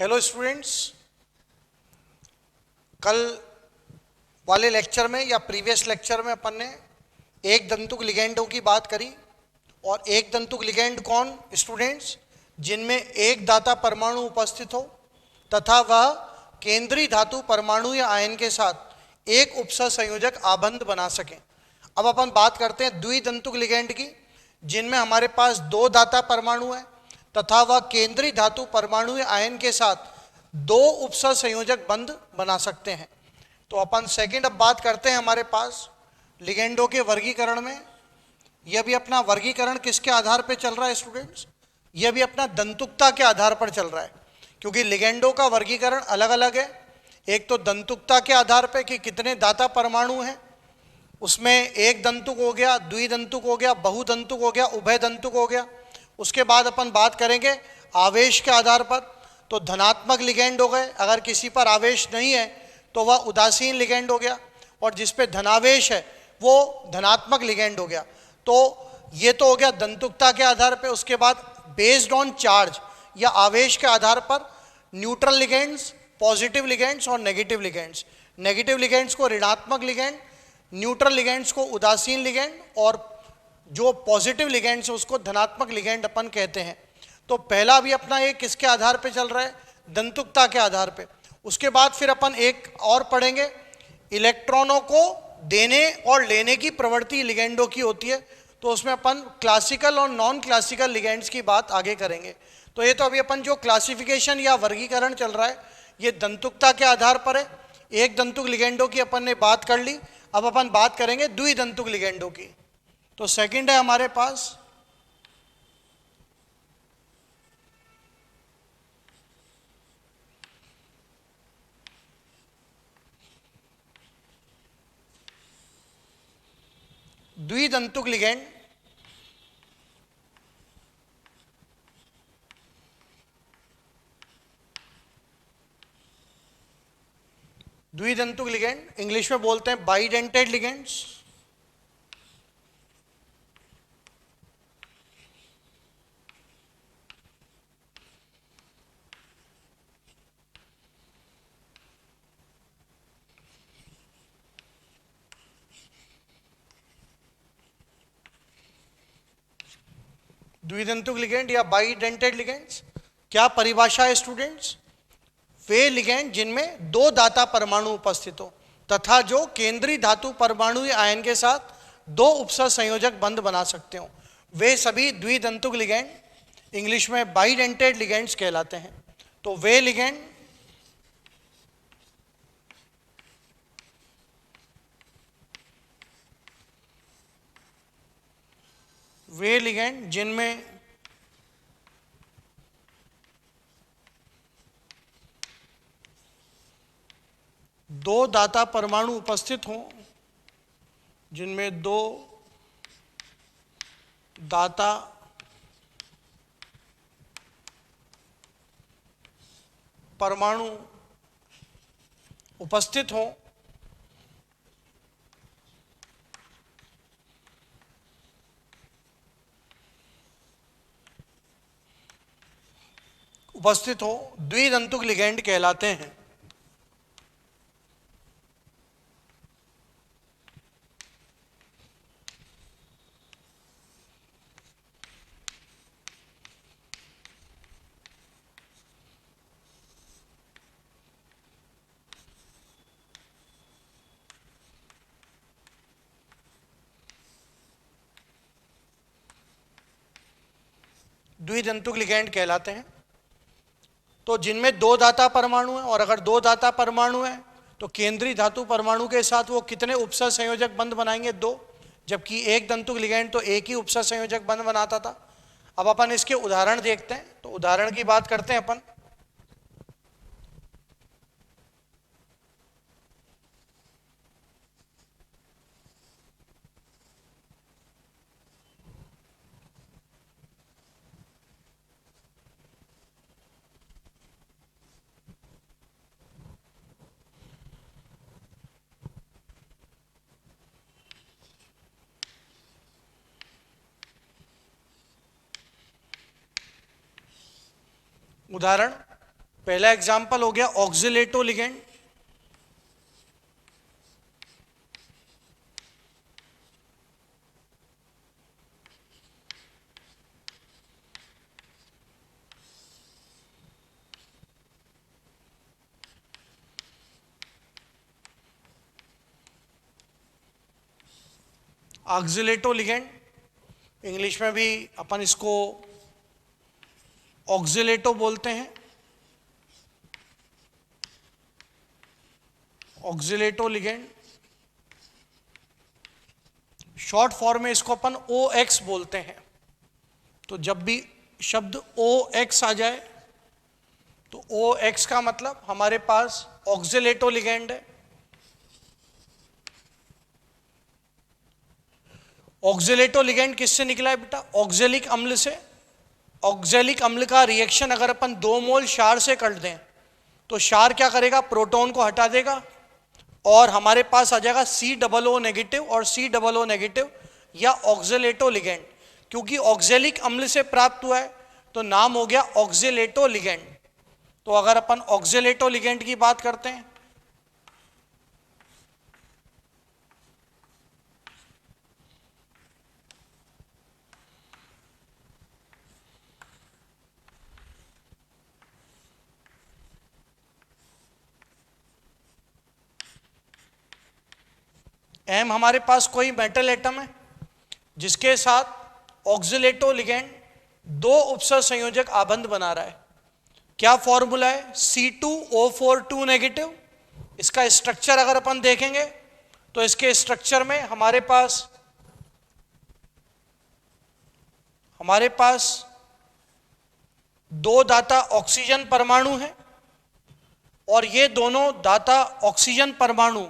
Hello students, कल वाले lecture में या प्रीवियस लेक्चर में अपन ने एक दंतुक लिगेंडों की बात करी। और एक दंतुक लिगेंड कौन स्टूडेंट्स? जिनमें एक दाता परमाणु उपस्थित हो तथा वह केंद्रीय धातु परमाणु या आयन के साथ एक उपसह संयोजक आबंध बना सके। अब अपन बात करते हैं द्विदंतुक लिगेंड की, जिनमें हमारे पास दो दाता परमाणु है तथा वह केंद्रीय धातु परमाणु या आयन के साथ दो उपसह संयोजक बंध बना सकते हैं। तो अपन सेकंड अब बात करते हैं हमारे पास लिगेंडों के वर्गीकरण में। यह भी अपना वर्गीकरण किसके आधार पर चल रहा है स्टूडेंट्स? यह भी अपना दंतुकता के आधार पर चल रहा है, क्योंकि लिगेंडों का वर्गीकरण अलग अलग है। एक तो दंतुकता के आधार पर कि कितने दाता परमाणु हैं, उसमें एक दंतुक हो गया, द्विदंतुक हो गया, बहुदंतुक हो गया, उभय दंतुक हो गया। उसके बाद अपन बात करेंगे आवेश के आधार पर। तो धनात्मक लिगेंड हो गए, अगर किसी पर आवेश नहीं है तो वह उदासीन लिगेंड हो गया, और जिस पे धनावेश है वो धनात्मक लिगेंड हो गया। तो ये तो हो गया दंतुकता के आधार पे। उसके बाद बेस्ड ऑन चार्ज या आवेश के आधार पर न्यूट्रल लिगेंड्स, पॉजिटिव लिगेंड्स और नेगेटिव लिगेंड्स। नेगेटिव लिगेंड्स को ऋणात्मक लिगेंड, न्यूट्रल लिगेंड्स को उदासीन लिगेंड, और जो पॉजिटिव लिगेंड्स है उसको धनात्मक लिगेंड अपन कहते हैं। तो पहला भी अपना एक किसके आधार पे चल रहा है? दंतुकता के आधार पे। उसके बाद फिर अपन एक और पढ़ेंगे, इलेक्ट्रॉनों को देने और लेने की प्रवृत्ति लिगेंडों की होती है। तो उसमें अपन क्लासिकल और नॉन क्लासिकल लिगेंड्स की बात आगे करेंगे। तो ये तो अभी अपन जो क्लासिफिकेशन या वर्गीकरण चल रहा है ये दंतुकता के आधार पर है। एक दंतुक लिगेंडों की अपन ने बात कर ली, अब अपन बात करेंगे द्विदंतुक लिगेंडों की। तो सेकंड है हमारे पास द्विदंतुक लिगेंड। द्विदंतुक लिगेंड इंग्लिश में बोलते हैं बाइडेंटेड लिगेंड्स। द्विदंतुक लिगेंड या बाइडेंटेड लिगेंड्स क्या परिभाषा है स्टूडेंट्स? वे लिगेंड जिनमें दो दाता परमाणु उपस्थित हो तथा जो केंद्रीय धातु परमाणु या आयन के साथ दो उपसह संयोजक बंध बना सकते हो, वे सभी द्विदंतुक लिगेंड इंग्लिश में बाइडेंटेड लिगेंड्स कहलाते हैं। तो वे लिगेंड जिनमें दो दाता परमाणु उपस्थित हों, जिनमें दो दाता परमाणु उपस्थित हों, द्विदंतुक लिगेंड कहलाते हैं। द्विदंतुक लिगेंड कहलाते हैं। तो जिनमें दो दाता परमाणु है, और अगर दो दाता परमाणु है तो केंद्रीय धातु परमाणु के साथ वो कितने उपसह संयोजक बंध बनाएंगे? दो। जबकि एक दंतुक लिगेंड तो एक ही उपसह संयोजक बंध बनाता था। अब अपन इसके उदाहरण देखते हैं। तो उदाहरण की बात करते हैं अपन। उदाहरण पहला एग्जाम्पल हो गया ऑक्सिलेटो लिगेंड। ऑक्सिलेटो लिगेंड, इंग्लिश में भी अपन इसको ऑक्सिलेटो बोलते हैं। ऑक्सिलेटो लिगेंड, शॉर्ट फॉर्म में इसको अपन OX बोलते हैं। तो जब भी शब्द OX आ जाए तो OX का मतलब हमारे पास ऑक्सिलेटो लिगेंड है। ऑक्सिलेटो लिगेंड किससे निकला है बेटा? ऑक्जेलिक अम्ल से। ऑक्जेलिक अम्ल का रिएक्शन अगर अपन 2 मोल क्षार से कर दें तो क्षार क्या करेगा? प्रोटॉन को हटा देगा और हमारे पास आ जाएगा COO नेगेटिव और COO नेगेटिव या ऑक्सिलेटो लिगेंड। क्योंकि ऑक्जेलिक अम्ल से प्राप्त हुआ है तो नाम हो गया ऑक्सिलेटो लिगेंड। तो अगर अपन ऑक्सिलेटो लिगेंड की बात करते हैं M हमारे पास कोई मेटल एटम है जिसके साथ ऑक्सिलेटो लिगेंड 2 उपसर्ग संयोजक आबंध बना रहा है। क्या फॉर्मूला है? C2O4 2 negative. इसका स्ट्रक्चर अगर अपन देखेंगे तो इसके स्ट्रक्चर में हमारे पास 2 दाता ऑक्सीजन परमाणु हैं और ये दोनों दाता ऑक्सीजन परमाणु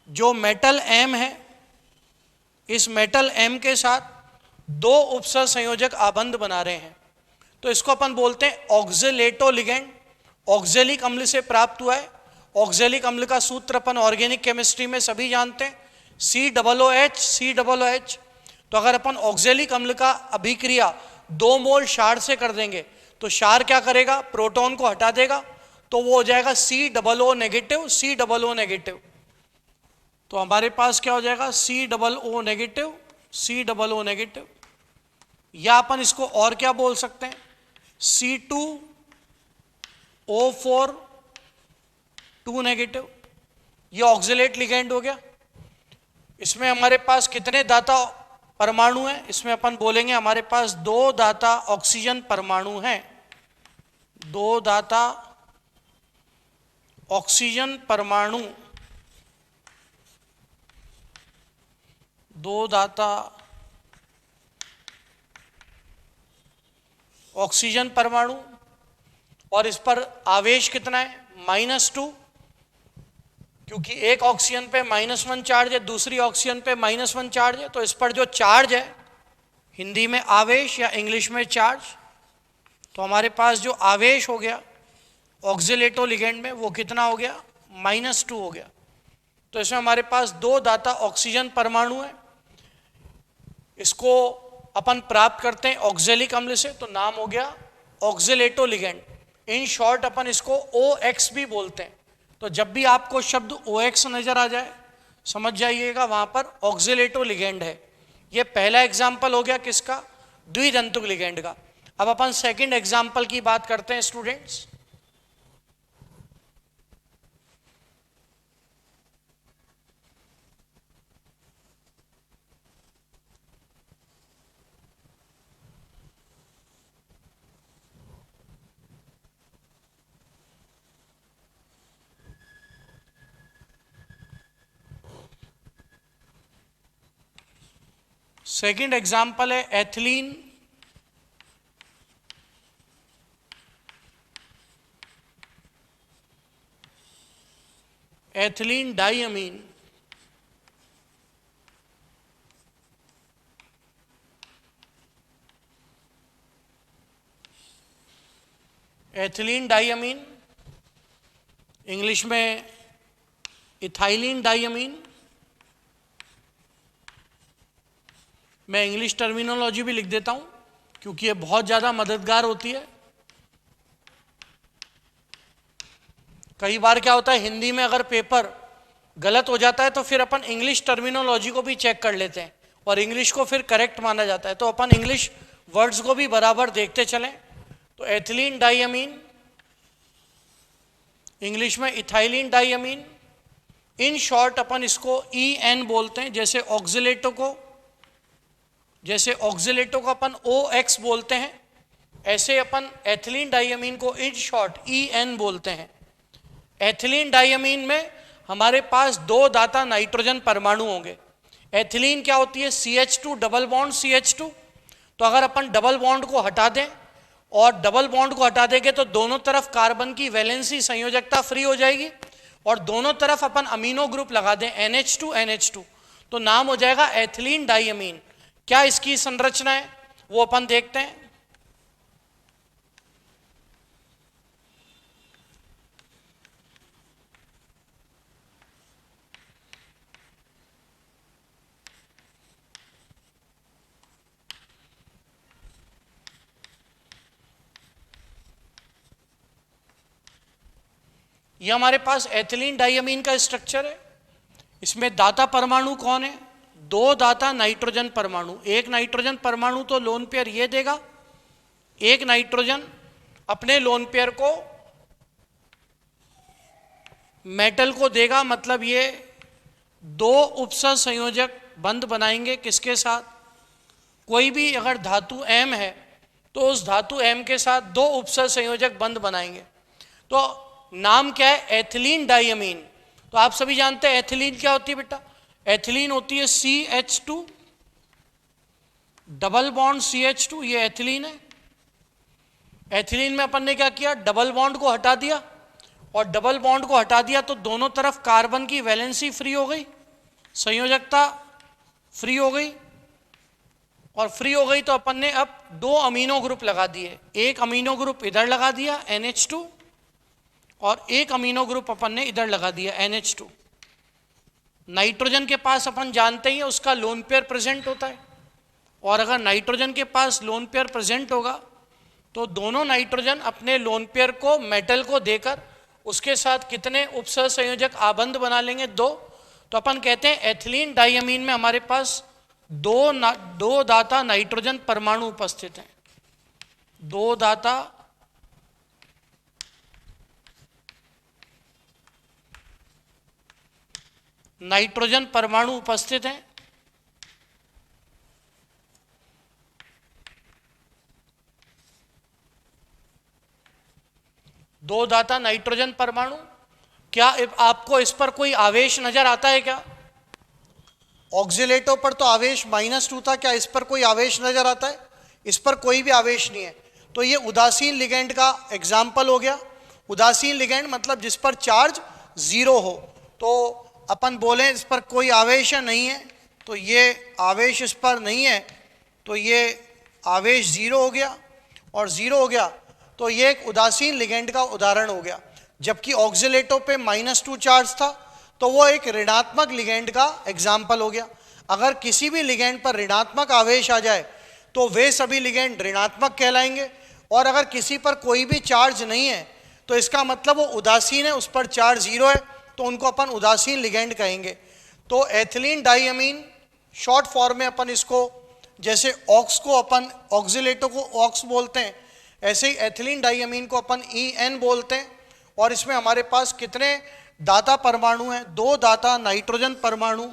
जो मेटल M है, इस मेटल M के साथ 2 उपसर्ग संयोजक आबंध बना रहे हैं। तो इसको अपन बोलते हैं ऑक्सिलेटो लिगेंड। ऑक्जेलिक अम्ल से प्राप्त हुआ है। ऑक्जेलिक अम्ल का सूत्र अपन ऑर्गेनिक केमिस्ट्री में सभी जानते हैं, COOH। तो अगर अपन ऑक्जेलिक अम्ल का अभिक्रिया 2 मोल क्षार से कर देंगे तो क्षार क्या करेगा? प्रोटॉन को हटा देगा, तो वो हो जाएगा COO नेगेटिव। तो हमारे पास क्या हो जाएगा? COO negative. या अपन इसको और क्या बोल सकते हैं? C2O4 2 negative. ये ऑक्सिलेट लिगेंड हो गया। इसमें हमारे पास कितने दाता परमाणु हैं? इसमें अपन बोलेंगे हमारे पास 2 दाता ऑक्सीजन परमाणु हैं। 2 दाता ऑक्सीजन परमाणु, 2 दाता ऑक्सीजन परमाणु और इस पर आवेश कितना है? -2। क्योंकि एक ऑक्सीजन पे -1 चार्ज है, दूसरी ऑक्सीजन पे -1 चार्ज है, तो इस पर जो चार्ज है, हिंदी में आवेश या इंग्लिश में चार्ज, तो हमारे पास जो आवेश हो गया ऑक्सिलेटो लिगेंड में वो कितना हो गया? -2 हो गया। तो इसमें हमारे पास 2 दाता ऑक्सीजन परमाणु है। इसको अपन प्राप्त करते हैं ऑक्जेलिक अम्ल से, तो नाम हो गया ऑक्सिलेटो लिगेंड। इन शॉर्ट अपन इसको OX भी बोलते हैं। तो जब भी आपको शब्द OX नजर आ जाए समझ जाइएगा वहां पर ऑक्सिलेटो लिगेंड है। ये पहला एग्जाम्पल हो गया किसका? द्वितंतुक लिगेंड का। अब अपन सेकंड एग्जाम्पल की बात करते हैं स्टूडेंट्स। सेकंड एग्जाम्पल है एथिलीन डाइअमीन। एथिलीन डाइअमीन, इंग्लिश में इथाइलिन डाइअमीन। मैं इंग्लिश टर्मिनोलॉजी भी लिख देता हूं क्योंकि ये बहुत ज़्यादा मददगार होती है। कई बार क्या होता है हिंदी में अगर पेपर गलत हो जाता है तो फिर अपन इंग्लिश टर्मिनोलॉजी को भी चेक कर लेते हैं और इंग्लिश को फिर करेक्ट माना जाता है, तो अपन इंग्लिश वर्ड्स को भी बराबर देखते चलें। तो एथिलीन डाइअमीन, इंग्लिश में इथाइलिन डाइअमीन, इन शॉर्ट अपन इसको EN बोलते हैं। जैसे ऑक्सिलेटो को अपन OX बोलते हैं, ऐसे अपन एथिलीन डाइअमीन को इन शॉर्ट EN बोलते हैं। एथिलीन डाइअमीन में हमारे पास दो दाता नाइट्रोजन परमाणु होंगे। एथिलीन क्या होती है? CH2 double bond CH2। तो अगर अपन डबल बॉन्ड को हटा दें और डबल बॉन्ड को हटा देंगे तो दोनों तरफ कार्बन की वैलेंसी संयोजकता फ्री हो जाएगी और दोनों तरफ अपन अमीनो ग्रुप लगा दें NH2 NH2, तो नाम हो जाएगा एथिलीन डाइअमीन। क्या इसकी संरचना है वो अपन देखते हैं। ये हमारे पास एथिलीन डाइअमीन का स्ट्रक्चर है। इसमें दाता परमाणु कौन है? दो दाता नाइट्रोजन परमाणु। एक नाइट्रोजन परमाणु तो लोन पेयर ये देगा, एक नाइट्रोजन अपने लोन पेयर को मेटल को देगा, मतलब ये दो उपसर संयोजक बंध बनाएंगे। किसके साथ? कोई भी अगर धातु M है तो उस धातु M के साथ दो उपसर संयोजक बंध बनाएंगे। तो नाम क्या है? एथिलीन डाइअमीन। तो आप सभी जानते हैं एथिलीन क्या होती है बेटा? एथिलीन होती है CH2 डबल बॉन्ड CH2, ये एथिलीन है। एथिलीन में अपन ने क्या किया? डबल बॉन्ड को हटा दिया और डबल बॉन्ड को हटा दिया तो दोनों तरफ कार्बन की वैलेंसी फ्री हो गई, संयोजकता फ्री हो गई, और फ्री हो गई तो अपन ने अब दो अमीनो ग्रुप लगा दिए। एक अमीनो ग्रुप इधर लगा दिया NH2 और एक अमीनो ग्रुप अपन ने इधर लगा दिया NH2। नाइट्रोजन के पास अपन जानते ही उसका लोन पेयर प्रेजेंट होता है, और अगर नाइट्रोजन के पास लोन पेयर प्रेजेंट होगा तो दोनों नाइट्रोजन अपने लोन पेयर को मेटल को देकर उसके साथ कितने उपसर संयोजक आबंध बना लेंगे? दो। तो अपन कहते हैं एथिलीन डाइअमीन में हमारे पास दो दाता नाइट्रोजन परमाणु उपस्थित हैं। दो दाता नाइट्रोजन परमाणु उपस्थित हैं। दो दाता नाइट्रोजन परमाणु। क्या आपको इस पर कोई आवेश नजर आता है क्या? ऑक्सिलेटो पर तो आवेश -2 था, क्या इस पर कोई आवेश नजर आता है? इस पर कोई भी आवेश नहीं है। तो ये उदासीन लिगेंड का एग्जाम्पल हो गया। उदासीन लिगेंड मतलब जिस पर चार्ज 0 हो। तो अपन बोले इस पर कोई आवेश है नहीं है, तो ये आवेश इस पर नहीं है, तो ये आवेश 0 हो गया, और 0 हो गया तो ये एक उदासीन लिगेंड का उदाहरण हो गया। जबकि ऑक्सिलेटो पे -2 चार्ज था तो वो एक ऋणात्मक लिगेंड का एग्जाम्पल हो गया। अगर किसी भी लिगेंड पर ऋणात्मक आवेश आ जाए तो वे सभी लिगेंड ऋणात्मक कहलाएंगे, और अगर किसी पर कोई भी चार्ज नहीं है तो इसका मतलब वो उदासीन है, उस पर चार्ज 0 है, तो उनको अपन उदासीन लिगेंड कहेंगे। तो एथिलीन डाइअमीन शॉर्ट फॉर्म में अपन इसको, जैसे ऑक्स को अपन ऑक्सिलेटो को ऑक्स बोलते हैं, ऐसे ही एथिलीन डाइअमीन को अपन EN बोलते हैं। और इसमें हमारे पास कितने दाता परमाणु हैं? दो दाता नाइट्रोजन परमाणु,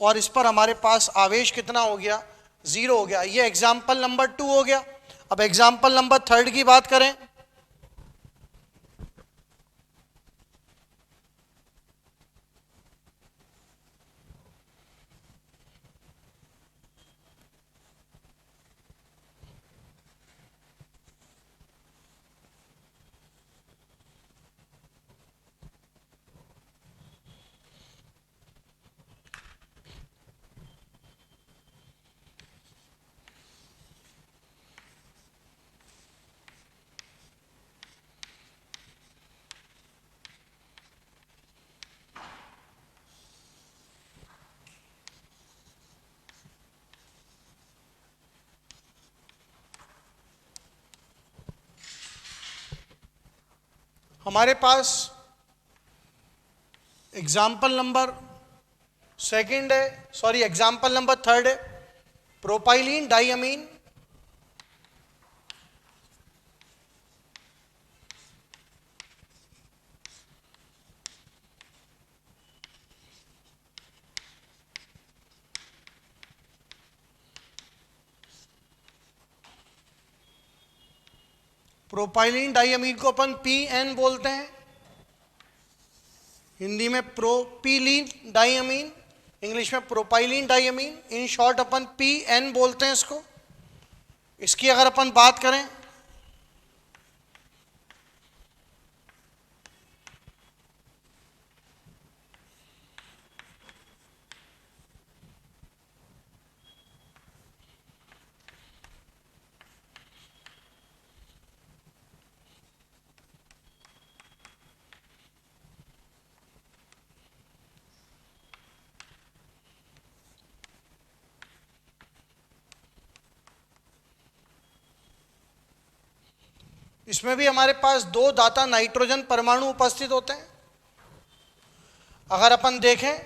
और इस पर हमारे पास आवेश कितना हो गया? 0 हो गया। ये एग्जाम्पल नंबर 2 हो गया। अब एग्जाम्पल नंबर 3 की बात करें। हमारे पास एग्जाम्पल नंबर सेकंड है, सॉरी एग्जाम्पल नंबर थर्ड है, प्रोपाइलीन डाइअमीन प्रोपाइलीन डाइअमीन को अपन PN बोलते हैं, हिंदी में प्रोपिलीन डाइअमीन, इंग्लिश में प्रोपाइलीन डाइअमीन, इन शॉर्ट अपन PN बोलते हैं इसको। इसकी अगर अपन बात करें इसमें भी हमारे पास दो दाता नाइट्रोजन परमाणु उपस्थित होते हैं। अगर अपन देखें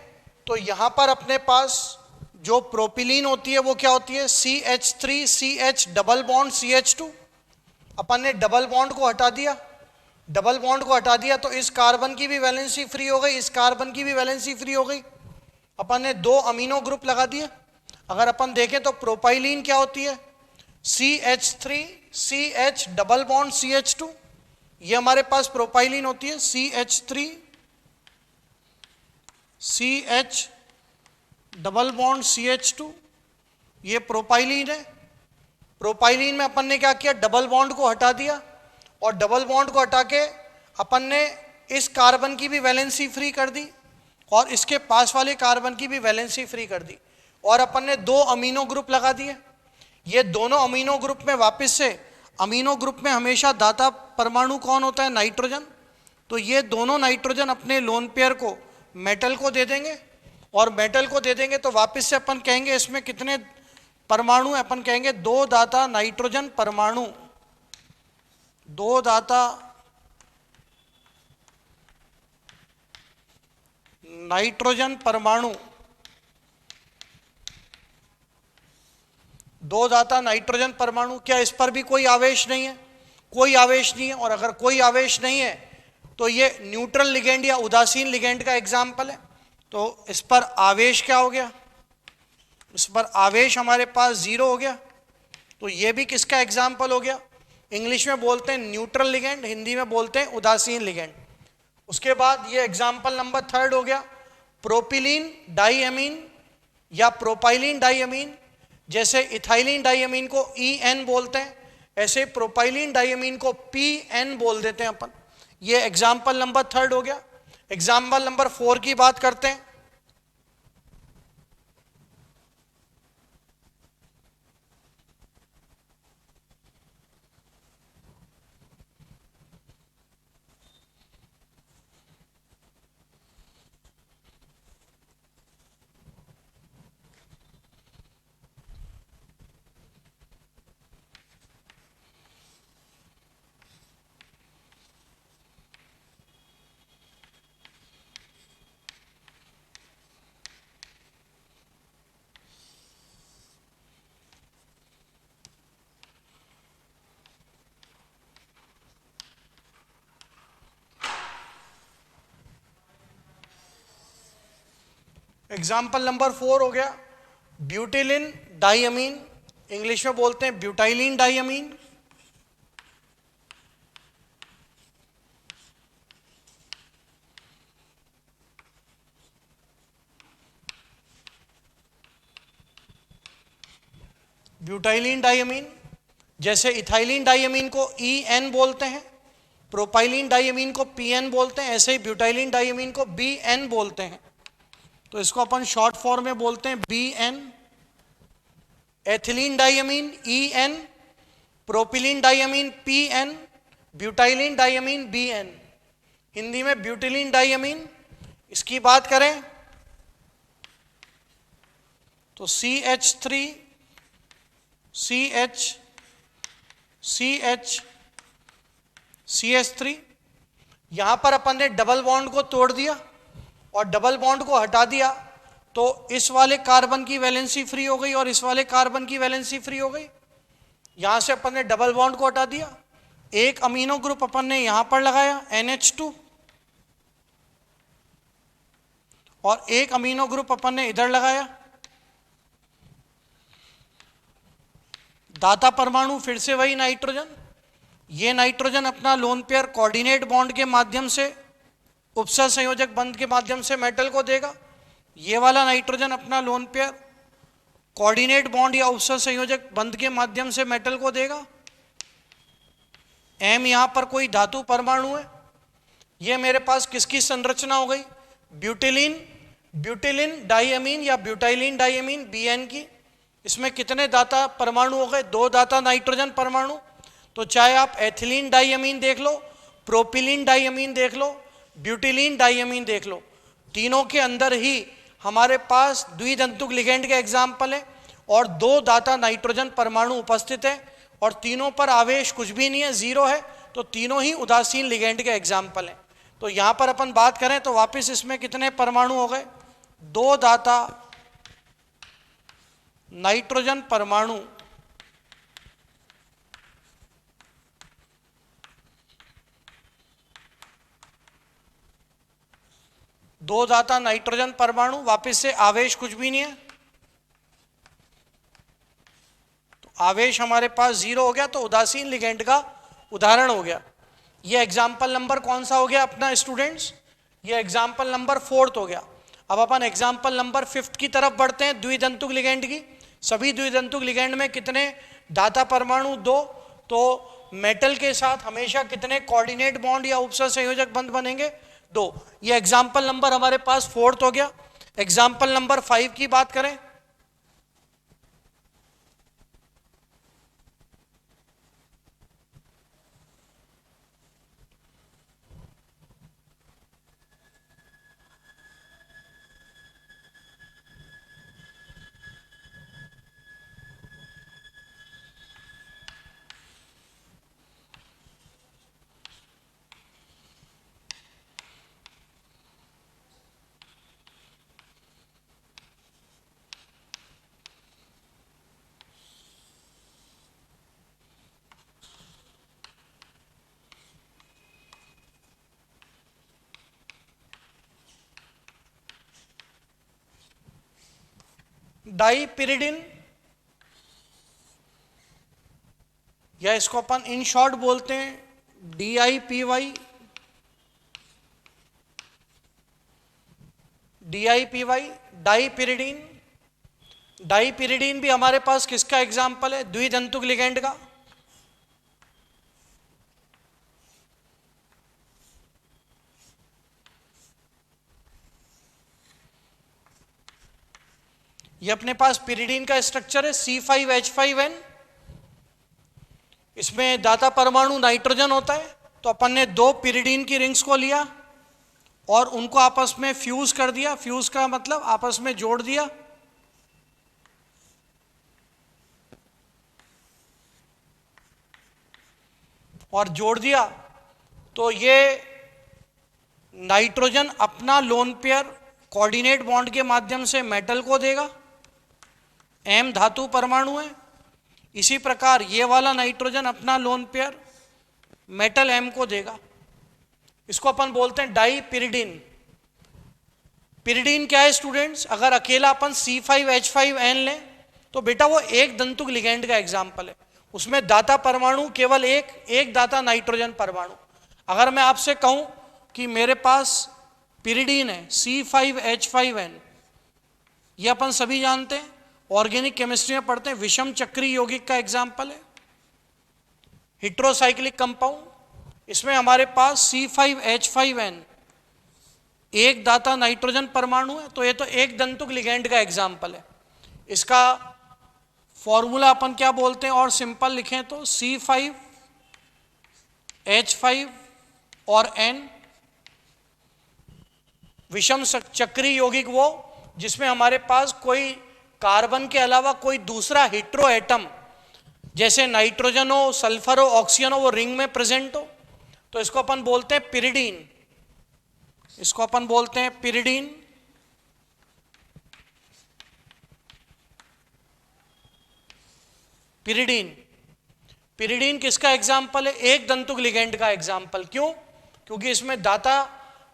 तो यहां पर अपने पास जो प्रोपिलीन होती है वो क्या होती है, CH3CH डबल बॉन्ड CH2। अपन ने डबल बॉन्ड को हटा दिया, डबल बॉन्ड को हटा दिया तो इस कार्बन की भी वैलेंसी फ्री हो गई, इस कार्बन की भी वैलेंसी फ्री हो गई। अपन ने दो अमीनो ग्रुप लगा दिए। अगर अपन देखें तो प्रोपाइलीन क्या होती है, CH3CH डबल बॉन्ड CH2, ये हमारे पास प्रोपाइलीन होती है। CH3CH डबल बॉन्ड CH2, ये प्रोपाइलीन है। प्रोपाइलीन में अपन ने क्या किया, डबल बॉन्ड को हटा दिया, और डबल बॉन्ड को हटा के अपन ने इस कार्बन की भी वैलेंसी फ्री कर दी और इसके पास वाले कार्बन की भी वैलेंसी फ्री कर दी, और अपन ने दो अमीनो ग्रुप लगा दिए। ये दोनों अमीनो ग्रुप में वापस से, अमीनो ग्रुप में हमेशा दाता परमाणु कौन होता है, नाइट्रोजन। तो ये दोनों नाइट्रोजन अपने लोन पेयर को, मेटल को दे देंगे, और मेटल को दे देंगे तो वापस से अपन कहेंगे इसमें कितने परमाणु, अपन कहेंगे दो दाता नाइट्रोजन परमाणु, दो दाता नाइट्रोजन परमाणु, दो दाता नाइट्रोजन परमाणु। क्या इस पर भी कोई आवेश नहीं है, कोई आवेश नहीं है। और अगर कोई आवेश नहीं है तो ये न्यूट्रल लिगेंड या उदासीन लिगेंड का एग्जाम्पल है। तो इस पर आवेश क्या हो गया, इस पर आवेश हमारे पास 0 हो गया। तो ये भी किसका एग्जाम्पल हो गया, इंग्लिश में बोलते हैं न्यूट्रल लिगेंड, हिंदी में बोलते हैं उदासीन लिगेंड। उसके बाद ये एग्जाम्पल नंबर थर्ड हो गया, प्रोपिलीन डाइअमीन या प्रोपाइलीन डाइअमीन। जैसे इथाइलिन डाइअमीन को EN बोलते हैं, ऐसे प्रोपाइलीन डाइअमीन को PN बोल देते हैं अपन। ये एग्जाम्पल नंबर थर्ड हो गया। एग्जाम्पल नंबर 4 की बात करते हैं। एग्जाम्पल नंबर 4 हो गया, ब्यूटिलिन डाइअमीन, इंग्लिश में बोलते हैं ब्यूटाइलिन डाइअमीन। ब्यूटाइलिन डाइअमीन, जैसे इथाइलिन डाइअमीन को EN बोलते हैं, प्रोपाइलिन डाइअमीन को PN बोलते हैं, ऐसे ही ब्यूटाइलिन डाइअमीन को BN बोलते हैं। तो इसको अपन शॉर्ट फॉर्म में बोलते हैं BN। Ethylene diamine EN, propylene diamine PN, butylene diamine BN। Hindi में ब्यूटिलिन डाइअमीन। इसकी बात करें तो CH3 CH CH3, यहां पर अपन ने डबल बॉन्ड को तोड़ दिया और डबल बॉन्ड को हटा दिया तो इस वाले कार्बन की वैलेंसी फ्री हो गई और इस वाले कार्बन की वैलेंसी फ्री हो गई। यहां से अपन ने डबल बॉन्ड को हटा दिया, एक अमीनो ग्रुप अपन ने यहां पर लगाया NH2 और एक अमीनो ग्रुप अपन ने इधर लगाया। दाता परमाणु फिर से वही नाइट्रोजन, ये नाइट्रोजन अपना लोन पेयर कोऑर्डिनेट बॉन्ड के माध्यम से उपसर संयोजक बंध के माध्यम से मेटल को देगा। ये वाला नाइट्रोजन अपना लोन पेयर कोऑर्डिनेट बॉन्ड या उपसर संयोजक बंध के माध्यम से मेटल को देगा। M यहां पर कोई धातु परमाणु है। ये मेरे पास किसकी संरचना हो गई? ब्यूटिलिन डाइअमीन या ब्यूटाइलिन डाइअमीन BN की। इसमें कितने दाता परमाणु हो गए? 2 दाता नाइट्रोजन परमाणु। तो चाहे आप एथिलीन डाइअमीन देख लो, प्रोपिलीन डाइअमीन देख लो, ब्यूटिलीन डाइअमीन देख लो, तीनों के अंदर ही हमारे पास द्विदंतुक लिगेंड के एग्जाम्पल है और 2 दाता नाइट्रोजन परमाणु उपस्थित है और तीनों पर आवेश कुछ भी नहीं है, 0 है। तो तीनों ही उदासीन लिगेंड के एग्जाम्पल हैं। तो यहां पर अपन बात करें तो वापस इसमें कितने परमाणु हो गए? 2 दाता नाइट्रोजन परमाणु दो दाता नाइट्रोजन परमाणु, वापस से आवेश कुछ भी नहीं है, तो आवेश हमारे पास 0 हो गया। तो उदासीन लिगेंड का उदाहरण हो गया। ये एग्जाम्पल नंबर कौन सा हो गया अपना स्टूडेंट्स? ये एग्जाम्पल नंबर 4 हो गया। अब अपन एग्जाम्पल नंबर 5 की तरफ बढ़ते हैं, द्विदंतुक लिगेंड की। सभी द्विदंतुक लिगेंड में कितने दाता परमाणु? 2। तो मेटल के साथ हमेशा कितने कोऑर्डिनेट बॉन्ड या उपसर संयोजक बंध बनेंगे? 2। ये एग्जाम्पल नंबर हमारे पास 4 हो गया। एग्जाम्पल नंबर 5 की बात करें, डाइपिरिडिन या इसको अपन इन शॉर्ट बोलते हैं DIPY, डाइपिरिडीन। डाइपिरिडीन भी हमारे पास किसका एग्जाम्पल है? द्विदंतुक लिगेंड का। ये अपने पास पिरिडीन का स्ट्रक्चर है C5H5N। इसमें दाता परमाणु नाइट्रोजन होता है। तो अपन ने 2 पिरिडीन की रिंग्स को लिया और उनको आपस में फ्यूज कर दिया। फ्यूज का मतलब आपस में जोड़ दिया। और जोड़ दिया तो ये नाइट्रोजन अपना लोन पेयर कोऑर्डिनेट बॉन्ड के माध्यम से मेटल को देगा। M धातु परमाणु है। इसी प्रकार ये वाला नाइट्रोजन अपना लोन पेयर मेटल M को देगा। इसको अपन बोलते हैं डाइपिरिडीन। पिरिडीन क्या है स्टूडेंट्स? अगर अकेला अपन C5H5N लें तो बेटा वो एक दंतुक लिगेंड का एग्जाम्पल है। उसमें दाता परमाणु केवल एक दाता नाइट्रोजन परमाणु। अगर मैं आपसे कहूं कि मेरे पास पिरिडीन है C5H5N, ये अपन सभी जानते हैं, ऑर्गेनिक केमिस्ट्री में पढ़ते हैं, विषम चक्री यौगिक का एग्जाम्पल है, हेट्रोसाइक्लिक कंपाउंड। इसमें हमारे पास C5H5N एक दाता नाइट्रोजन परमाणु है। तो ये तो एक दंतुक लिगेंड का एग्जाम्पल है। इसका फॉर्मूला अपन क्या बोलते हैं और सिंपल लिखें तो C5H5 और N। विषम चक्री यौगिक वो जिसमें हमारे पास कोई कार्बन के अलावा कोई दूसरा हेट्रो एटम जैसे नाइट्रोजन हो, सल्फर हो, ऑक्सीजन हो, वो रिंग में प्रेजेंट हो, तो इसको अपन बोलते हैं पिरिडीन। इसको अपन बोलते हैं पिरिडीन। पिरिडीन, पिरिडीन किसका एग्जाम्पल है? एक दंतुक लिगेंड का एग्जाम्पल। क्यों? क्योंकि इसमें दाता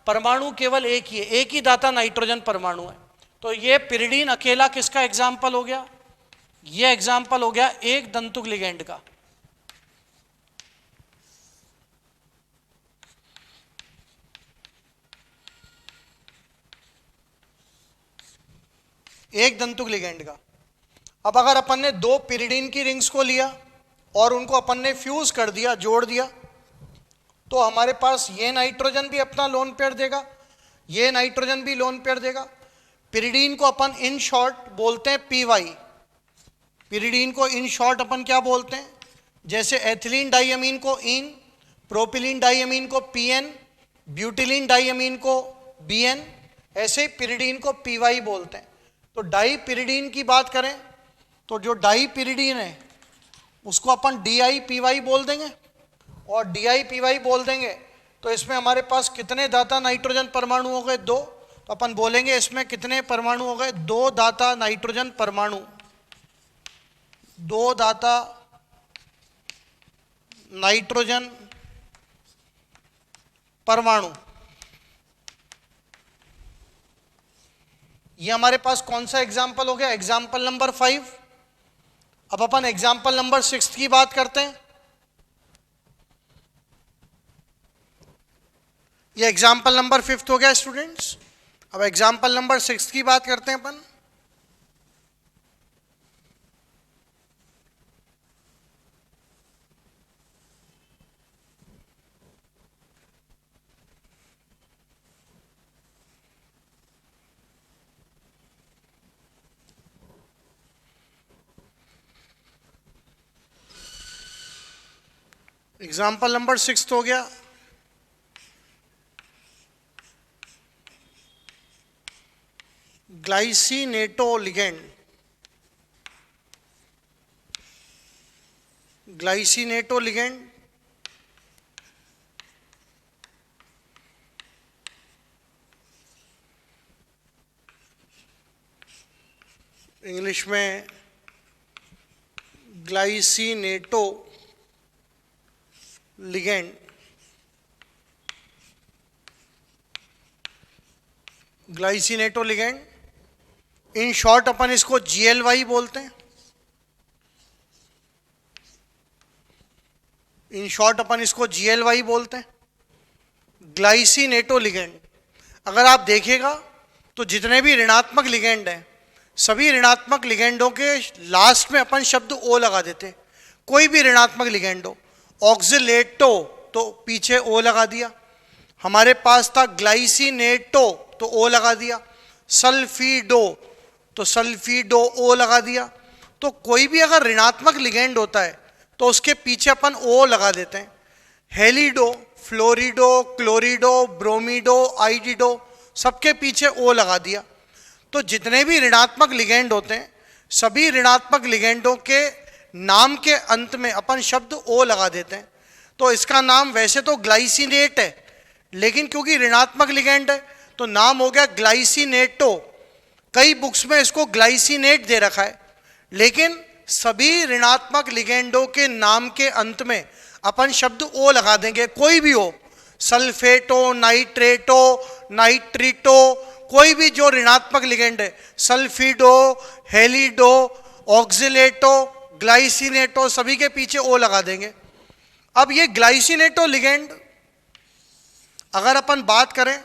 परमाणु केवल एक ही है, एक ही दाता नाइट्रोजन परमाणु है। तो ये पिरिडीन अकेला किसका एग्जाम्पल हो गया? ये एग्जाम्पल हो गया एक दंतुक लिगेंड का। एक दंतुक लिगेंड का। अब अगर अपन ने दो पिरिडीन की रिंग्स को लिया और उनको अपन ने फ्यूज कर दिया, जोड़ दिया, तो हमारे पास ये नाइट्रोजन भी अपना लोन पेयर देगा, ये नाइट्रोजन भी लोन पेयर देगा। पिरिडीन को अपन इन शॉर्ट बोलते हैं पीवाई। पिरिडीन को इन शॉर्ट अपन क्या बोलते हैं? जैसे एथिलीन डाइअमीन को इन, प्रोपिलीन डाइअमीन को पीएन, ब्यूटिलीन डाइअमीन को बीएन, ऐसे ही पिरिडीन को पीवाई बोलते हैं। तो डाई पिरिडीन की बात करें तो जो डाई पिरिडीन है उसको अपन डीआई पीवाई बोल देंगे, और डीआई पीवाई बोल देंगे तो इसमें हमारे पास कितने दाता नाइट्रोजन परमाणु हो गए? दो। तो अपन बोलेंगे इसमें कितने परमाणु हो गए? दो दाता नाइट्रोजन परमाणु, दो दाता नाइट्रोजन परमाणु। ये हमारे पास कौन सा एग्जाम्पल हो गया? Example number 5। अब अपन एग्जाम्पल नंबर 6 की बात करते हैं। ये एग्जाम्पल नंबर 5 हो गया स्टूडेंट्स। अब एग्जाम्पल नंबर 6 की बात करते हैं अपन। एग्जाम्पल नंबर 6 हो गया glycinato ligand. Glycinato ligand English में glycinato ligand. Glycinato ligand in short अपन इसको GLY बोलते हैं। इन शॉर्ट अपन इसको GLY बोलते हैं, ग्लाइसिनेटो लिगेंड। अगर आप देखिएगा तो जितने भी ऋणात्मक लिगेंड हैं, सभी ऋणात्मक लिगेंडों के लास्ट में अपन शब्द ओ लगा देते। कोई भी ऋणात्मक लिगेंड हो, ऑक्सिलेटो तो पीछे ओ लगा दिया, हमारे पास था ग्लाइसिनेटो तो ओ लगा दिया, सल्फीडो तो सल्फीडो ओ लगा दिया। तो कोई भी अगर ऋणात्मक लिगेंड होता है तो उसके पीछे अपन ओ लगा देते हैं। हेलिडो, फ्लोरिडो, क्लोरिडो, ब्रोमीडो, आइडिडो, सबके पीछे ओ लगा दिया। तो जितने भी ऋणात्मक लिगेंड होते हैं, सभी ऋणात्मक लिगेंडों के नाम के अंत में अपन शब्द ओ लगा देते हैं। तो इसका नाम वैसे तो ग्लाइसिनेट है, लेकिन क्योंकि ऋणात्मक लिगेंड है तो नाम हो गया ग्लाइसिनेटो। कई बुक्स में इसको ग्लाइसिनेट दे रखा है, लेकिन सभी ऋणात्मक लिगेंडों के नाम के अंत में अपन शब्द ओ लगा देंगे। कोई भी हो, सल्फेटो, नाइट्रेटो, नाइट्रिटो, कोई भी जो ऋणात्मक लिगेंड है, सल्फीडो, हेलिडो, ऑक्सिलेटो, ग्लाइसिनेटो, सभी के पीछे ओ लगा देंगे। अब ये ग्लाइसिनेटो लिगेंड अगर अपन बात करें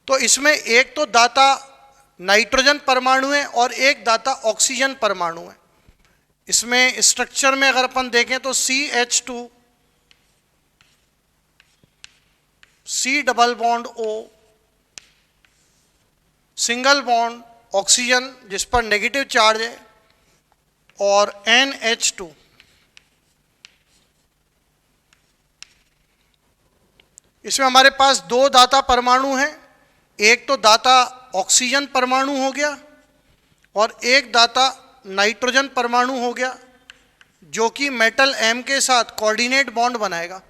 तो इसमें एक तो दाता नाइट्रोजन परमाणु है और एक दाता ऑक्सीजन परमाणु है। इसमें स्ट्रक्चर में अगर अपन देखें तो CH2, C double bond O, single bond oxygen जिस पर नेगेटिव चार्ज है, और NH2। इसमें हमारे पास दो दाता परमाणु हैं, एक तो दाता ऑक्सीजन परमाणु हो गया और एक दाता नाइट्रोजन परमाणु हो गया, जो कि मेटल M के साथ कोऑर्डिनेट बॉन्ड बनाएगा।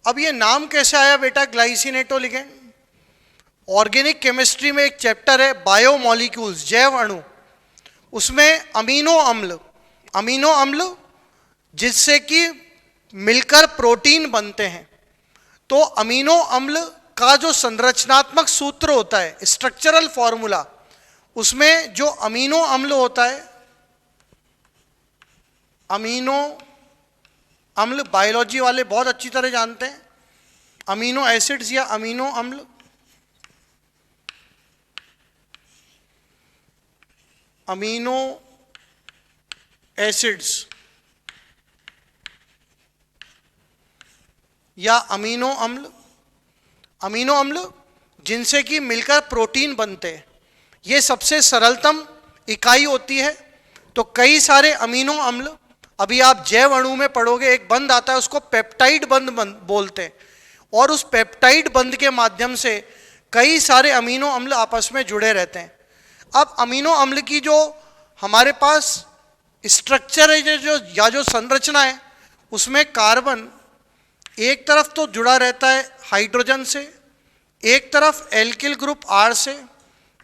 अब ये नाम कैसे आया बेटा ग्लाइसिनेटो लिगेंड? ऑर्गेनिक केमिस्ट्री में एक चैप्टर है बायोमॉलिक्यूल्स, जैव अणु, उसमें अमीनो अम्ल जिससे कि मिलकर प्रोटीन बनते हैं। तो अमीनो अम्ल का जो संरचनात्मक सूत्र होता है, स्ट्रक्चरल फॉर्मूला, उसमें जो अमीनो अम्ल होता है, अमीनो अम्ल बायोलॉजी वाले बहुत अच्छी तरह जानते हैं, अमीनो एसिड्स या अमीनो अम्ल, अमीनो एसिड्स या अमीनो अम्ल जिनसे कि मिलकर प्रोटीन बनते हैं, ये सबसे सरलतम इकाई होती है। तो कई सारे अमीनो अम्ल, अभी आप जैव अणु में पढ़ोगे, एक बंध आता है उसको पेप्टाइड बंध बोलते हैं, और उस पेप्टाइड बंध के माध्यम से कई सारे अमीनो अम्ल आपस में जुड़े रहते हैं। अब अमीनो अम्ल की जो हमारे पास स्ट्रक्चर है, जो संरचना है, उसमें कार्बन एक तरफ तो जुड़ा रहता है हाइड्रोजन से, एक तरफ एल्किल ग्रुप R से,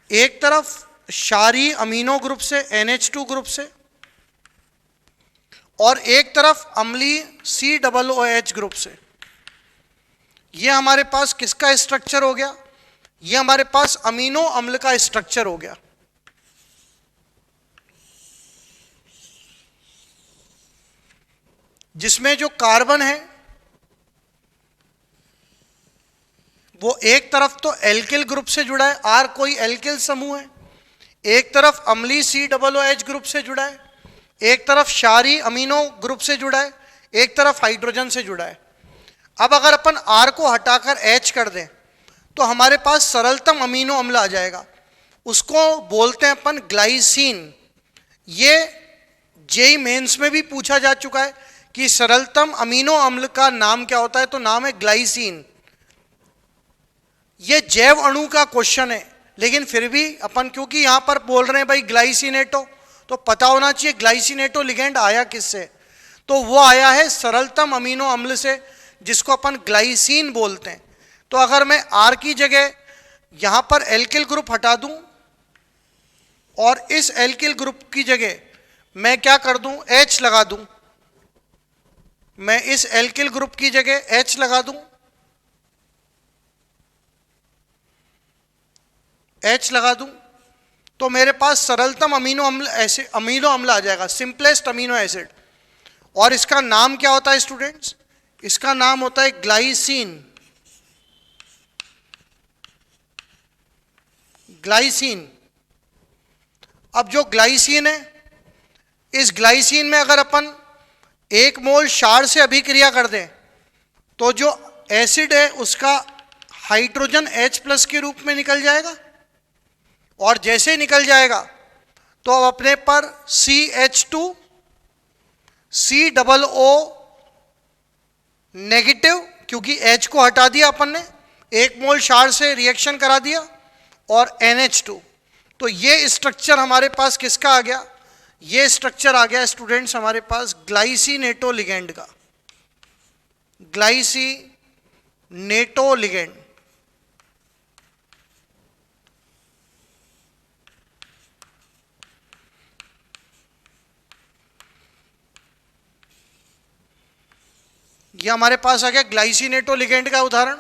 एक तरफ क्षारीय अमीनो ग्रुप से NH2 ग्रुप से, और एक तरफ अम्लीय COOH ग्रुप से। ये हमारे पास किसका स्ट्रक्चर हो गया? ये हमारे पास अमीनो अम्ल का स्ट्रक्चर हो गया। जिसमें जो कार्बन है वो एक तरफ तो एल्किल ग्रुप से जुड़ा है, R कोई एल्किल समूह है, एक तरफ अम्लीय COOH ग्रुप से जुड़ा है, एक तरफ क्षारीय अमीनो ग्रुप से जुड़ा है, एक तरफ हाइड्रोजन से जुड़ा है। अब अगर अपन R को हटाकर H कर दें तो हमारे पास सरलतम अमीनो अम्ल आ जाएगा, उसको बोलते हैं अपन ग्लाइसीन। ये जेई मेंस में भी पूछा जा चुका है कि सरलतम अमीनो अम्ल का नाम क्या होता है, तो नाम है ग्लाइसीन। ये जैव अणु का क्वेश्चन है, लेकिन फिर भी अपन क्योंकि यहां पर बोल रहे हैं भाई ग्लाइसिनेटो, तो पता होना चाहिए ग्लाइसिनेटो लिगेंड आया किससे, तो वो आया है सरलतम अमीनो अम्ल से, जिसको अपन ग्लाइसीन बोलते हैं। तो अगर मैं R की जगह यहां पर एल्किल ग्रुप हटा दूं और इस एल्किल ग्रुप की जगह मैं क्या कर दूं, H लगा दूं, मैं इस एल्किल ग्रुप की जगह H लगा दूं, H लगा दूं, तो मेरे पास सरलतम अमीनो अम्ल आ जाएगा, सिंपलेस्ट अमीनो एसिड। और इसका नाम क्या होता है स्टूडेंट्स? इसका नाम होता है ग्लाइसीन। ग्लाइसीन। अब जो ग्लाइसीन है, इस ग्लाइसीन में अगर अपन 1 मोल क्षार से अभिक्रिया कर दें तो जो एसिड है उसका हाइड्रोजन H+ के रूप में निकल जाएगा, और जैसे निकल जाएगा तो अब अपने पर CH2 COO नेगेटिव, क्योंकि H को हटा दिया अपन ने, 1 मोल क्षार से रिएक्शन करा दिया, और NH2। तो ये स्ट्रक्चर हमारे पास किसका आ गया? ये स्ट्रक्चर आ गया स्टूडेंट्स हमारे पास ग्लाइसिनेटो लिगेंड का। Glycinato ligand. ये हमारे पास आ गया ग्लाइसिनेटो लिगेंड का उदाहरण।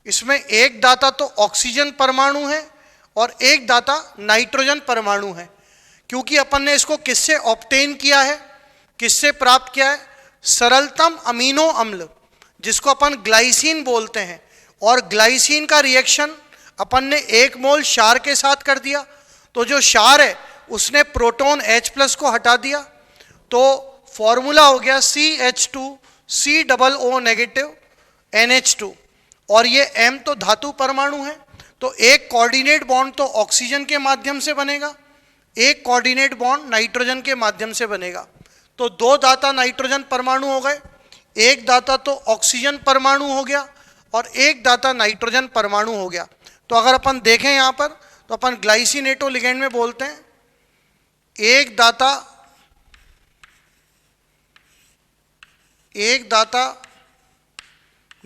इसमें एक दाता तो ऑक्सीजन परमाणु है और एक दाता नाइट्रोजन परमाणु है। क्योंकि अपन ने इसको किससे ऑब्टेन किया है, किससे प्राप्त किया है? सरलतम अमीनो अम्ल, जिसको अपन ग्लाइसिन बोलते हैं, और ग्लाइसिन का रिएक्शन अपन ने 1 मोल क्षार के साथ कर दिया, तो जो क्षार है उसने प्रोटॉन H+ को हटा दिया, तो फॉर्मूला हो गया CH2 COO नेगेटिव NH2, और ये M तो धातु परमाणु है, तो एक कोऑर्डिनेट बॉन्ड तो ऑक्सीजन के माध्यम से बनेगा, एक कोऑर्डिनेट बॉन्ड नाइट्रोजन के माध्यम से बनेगा। तो 2 दाता नाइट्रोजन परमाणु हो गए, एक दाता तो ऑक्सीजन परमाणु हो गया, और एक दाता नाइट्रोजन परमाणु हो गया। तो अगर अपन देखें यहाँ पर, तो अपन ग्लाइसिनेटो लिगेंड में बोलते हैं एक दाता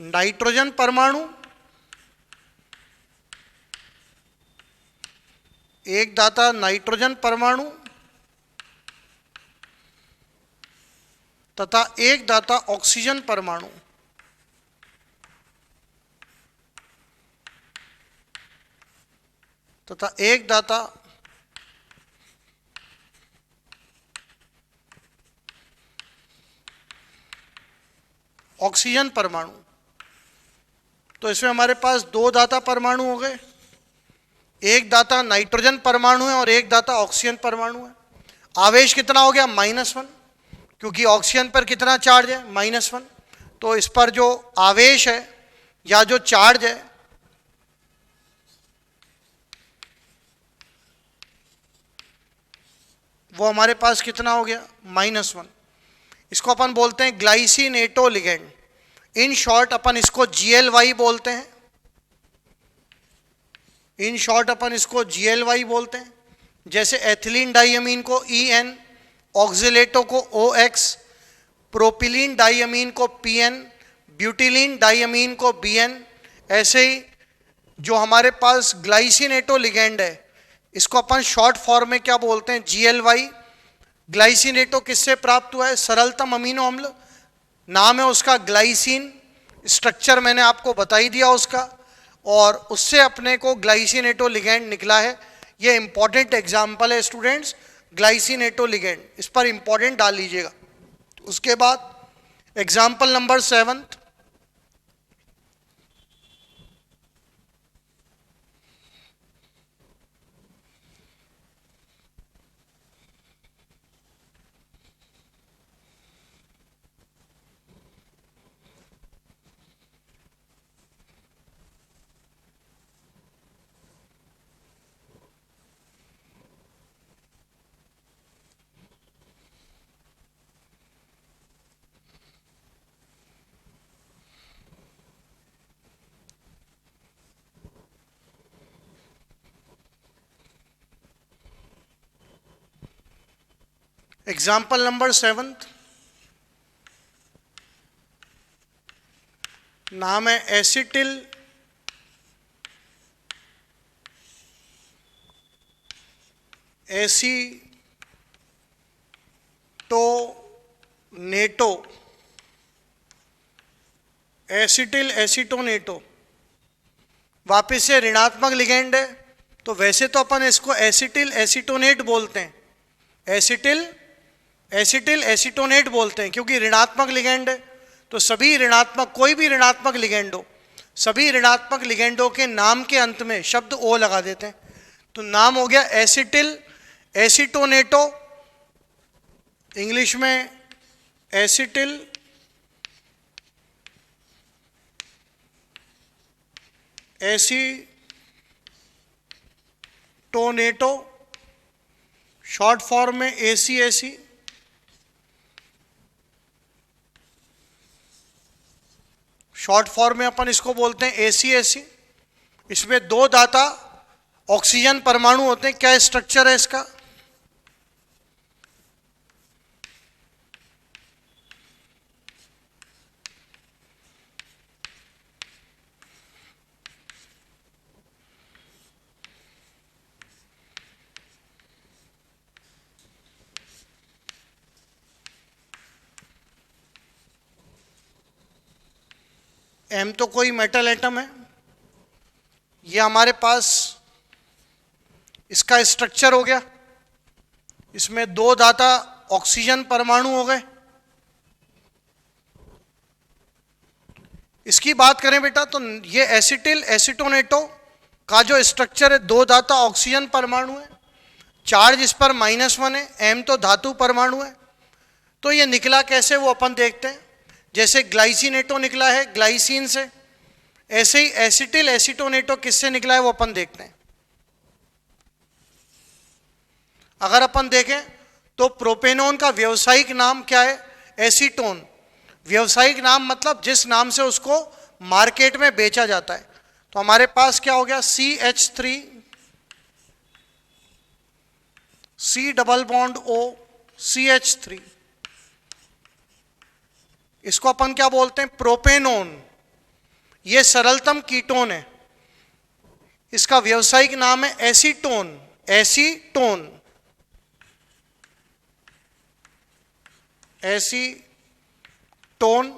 नाइट्रोजन परमाणु एक दाता नाइट्रोजन परमाणु तथा एक दाता ऑक्सीजन परमाणु तथा एक दाता ऑक्सीजन परमाणु। तो इसमें हमारे पास दो दाता परमाणु हो गए, एक दाता नाइट्रोजन परमाणु है और एक दाता ऑक्सीजन परमाणु है। आवेश कितना हो गया? -1, क्योंकि ऑक्सीजन पर कितना चार्ज है? -1। तो इस पर जो आवेश है या जो चार्ज है वो हमारे पास कितना हो गया? -1। इसको अपन बोलते हैं ग्लाइसिनेटो लिगेंड। इन शॉर्ट अपन इसको GLY बोलते हैं। इन शॉर्ट अपन इसको GLY बोलते हैं। जैसे एथिलीन डाइअमीन को EN, ऑक्सिलेटो को OX, प्रोपिलीन डाइअमीन को PN, ब्यूटिलीन डाइअमीन को BN। ऐसे ही जो हमारे पास ग्लाइसिनेटो लिगेंड है इसको अपन शॉर्ट फॉर्म में क्या बोलते हैं? GLY। ग्लाइसिनेटो किससे प्राप्त हुआ है? सरलतम अमीनो अम्ल, नाम है उसका ग्लाइसिन। स्ट्रक्चर मैंने आपको बता ही दिया उसका, और उससे अपने को ग्लाइसिनेटो लिगेंड निकला है। ये इंपॉर्टेंट एग्जाम्पल है स्टूडेंट्स, ग्लाइसिनेटो लिगेंड, इस पर इंपॉर्टेंट डाल लीजिएगा। उसके बाद एग्जाम्पल नंबर 7, एग्जाम्पल नंबर 7 नाम है एसिटिल एसीटोनेटो। एसिटिल एसीटोनेटो वापिस से ऋणात्मक लिगेंड है, तो वैसे तो अपन इसको एसिटिल एसीटोनेट बोलते हैं, एसिटिल एसीटोनेट बोलते हैं क्योंकि ऋणात्मक लिगेंड है। तो सभी ऋणात्मक, कोई भी ऋणात्मक लिगेंड हो, सभी ऋणात्मक लिगेंडों के नाम के अंत में शब्द ओ लगा देते हैं। तो नाम हो गया एसिटिल एसीटोनेटो, इंग्लिश में एसिटिल एसीटोनेटो, शॉर्ट फॉर्म में ACAC। शॉर्ट फॉर्म में अपन इसको बोलते हैं ACAC। इसमें दो दाता ऑक्सीजन परमाणु होते हैं। क्या स्ट्रक्चर है इसका? M तो कोई मेटल एटम है। ये हमारे पास इसका स्ट्रक्चर हो गया। इसमें दो दाता ऑक्सीजन परमाणु हो गए। इसकी बात करें बेटा तो ये एसिटिल एसीटोनेटो का जो स्ट्रक्चर है, दो दाता ऑक्सीजन परमाणु है, चार्ज इस पर -1 है, M तो धातु परमाणु है। तो ये निकला कैसे वो अपन देखते हैं। जैसे ग्लाइसिनेटो निकला है ग्लाइसिन से, ऐसे ही एसिटिल एसीटोनेटो किससे निकला है वो अपन देखते हैं। अगर अपन देखें तो प्रोपेनोन का व्यावसायिक नाम क्या है? एसीटोन। व्यावसायिक नाम मतलब जिस नाम से उसको मार्केट में बेचा जाता है। तो हमारे पास क्या हो गया? CH3 C double bond O CH3। इसको अपन क्या बोलते हैं? प्रोपेनोन। ये सरलतम कीटोन है। इसका व्यावसायिक नाम है एसीटोन, एसीटोन, एसीटोन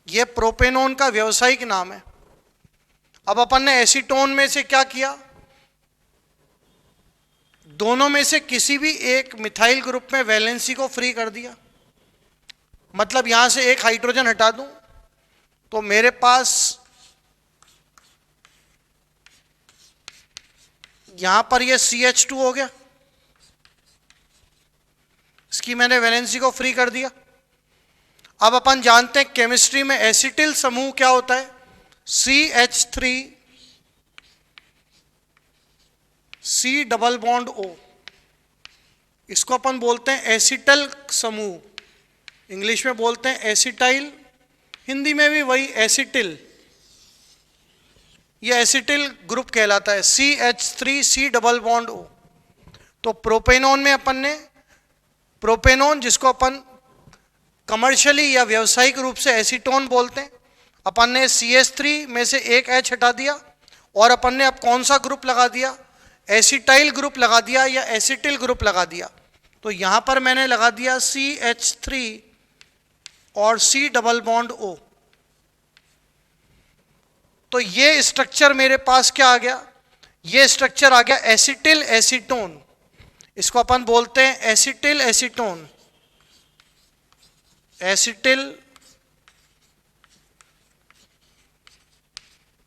ये प्रोपेनोन का व्यावसायिक नाम है। अब अपन ने एसीटोन में से क्या किया, दोनों में से किसी भी एक मिथाइल ग्रुप में वैलेंसी को फ्री कर दिया। मतलब यहां से एक हाइड्रोजन हटा दूं तो मेरे पास यहां पर ये CH2 हो गया, इसकी मैंने वैलेंसी को फ्री कर दिया। अब अपन जानते हैं केमिस्ट्री में एसिटिल समूह क्या होता है, CH3 C double bond O, इसको अपन बोलते हैं एसिटल समूह, इंग्लिश में बोलते हैं एसिटाइल, हिंदी में भी वही एसिटिल, ये एसिटिल ग्रुप कहलाता है CH3 C double bond O। तो प्रोपेनोन में अपन ने प्रोपेनोन, जिसको अपन कमर्शियली या व्यावसायिक रूप से एसीटोन बोलते हैं, अपन ने CH3 में से एक H हटा दिया और अपन ने अब कौन सा ग्रुप लगा दिया, एसिटाइल ग्रुप लगा दिया या एसिटिल ग्रुप लगा दिया। तो यहां पर मैंने लगा दिया CH3 और C डबल बॉन्ड O। तो ये स्ट्रक्चर मेरे पास क्या आ गया, ये स्ट्रक्चर आ गया एसिटिल एसीटोन, इसको अपन बोलते हैं एसिटिल एसीटोन, एसिटिल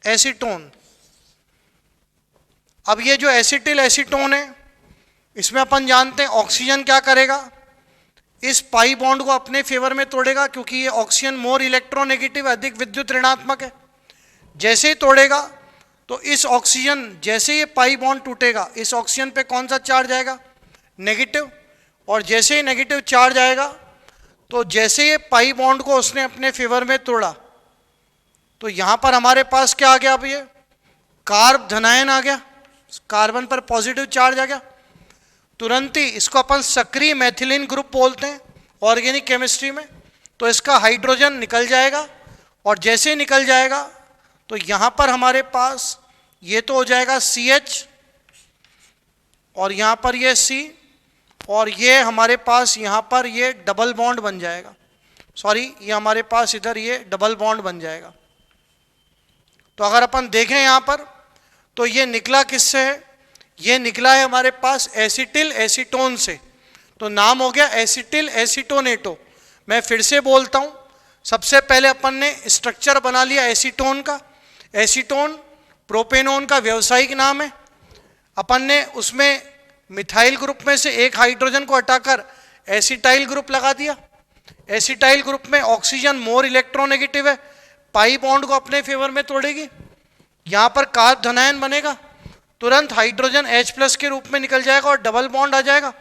एसीटोन। अब ये जो एसिटिल एसीटोन है, इसमें अपन जानते हैं ऑक्सीजन क्या करेगा, इस पाई बॉन्ड को अपने फेवर में तोड़ेगा, क्योंकि ये ऑक्सीजन मोर इलेक्ट्रोनेगेटिव, अधिक विद्युत ऋणात्मक है। जैसे ही तोड़ेगा तो इस ऑक्सीजन, जैसे ये पाई बॉन्ड टूटेगा, इस ऑक्सीजन पे कौन सा चार्ज आएगा, नेगेटिव, और जैसे ही नेगेटिव चार्ज आएगा तो जैसे ये पाई बॉन्ड को उसने अपने फेवर में तोड़ा तो यहां पर हमारे पास क्या आ गया, अब ये कार्ब धनायन आ गया, कार्बन पर पॉजिटिव चार्ज आ गया। तुरंत ही इसको अपन सक्रिय मैथिलीन ग्रुप बोलते हैं ऑर्गेनिक केमिस्ट्री में। तो इसका हाइड्रोजन निकल जाएगा और जैसे ही निकल जाएगा तो यहां पर हमारे पास ये तो हो जाएगा CH और यहां पर ये C, और ये हमारे पास यहां पर ये डबल बॉन्ड बन जाएगा, सॉरी ये हमारे पास इधर ये डबल बॉन्ड बन जाएगा। तो अगर अपन देखें यहां पर तो ये निकला किससे है, ये निकला है हमारे पास एसिटिल एसीटोन से। तो नाम हो गया एसिटिल एसीटोनेटो। मैं फिर से बोलता हूं, सबसे पहले अपन ने स्ट्रक्चर बना लिया एसीटोन का। एसीटोन प्रोपेनोन का व्यावसायिक नाम है। अपन ने उसमें मिथाइल ग्रुप में से एक हाइड्रोजन को हटाकर एसिटाइल ग्रुप लगा दिया। एसिटाइल ग्रुप में ऑक्सीजन मोर इलेक्ट्रोनेगेटिव है, पाई बॉन्ड को अपने फेवर में तोड़ेगी, यहां पर कार्ब धनायन बनेगा, तुरंत हाइड्रोजन H+ के रूप में निकल जाएगा और डबल बॉन्ड आ जाएगा।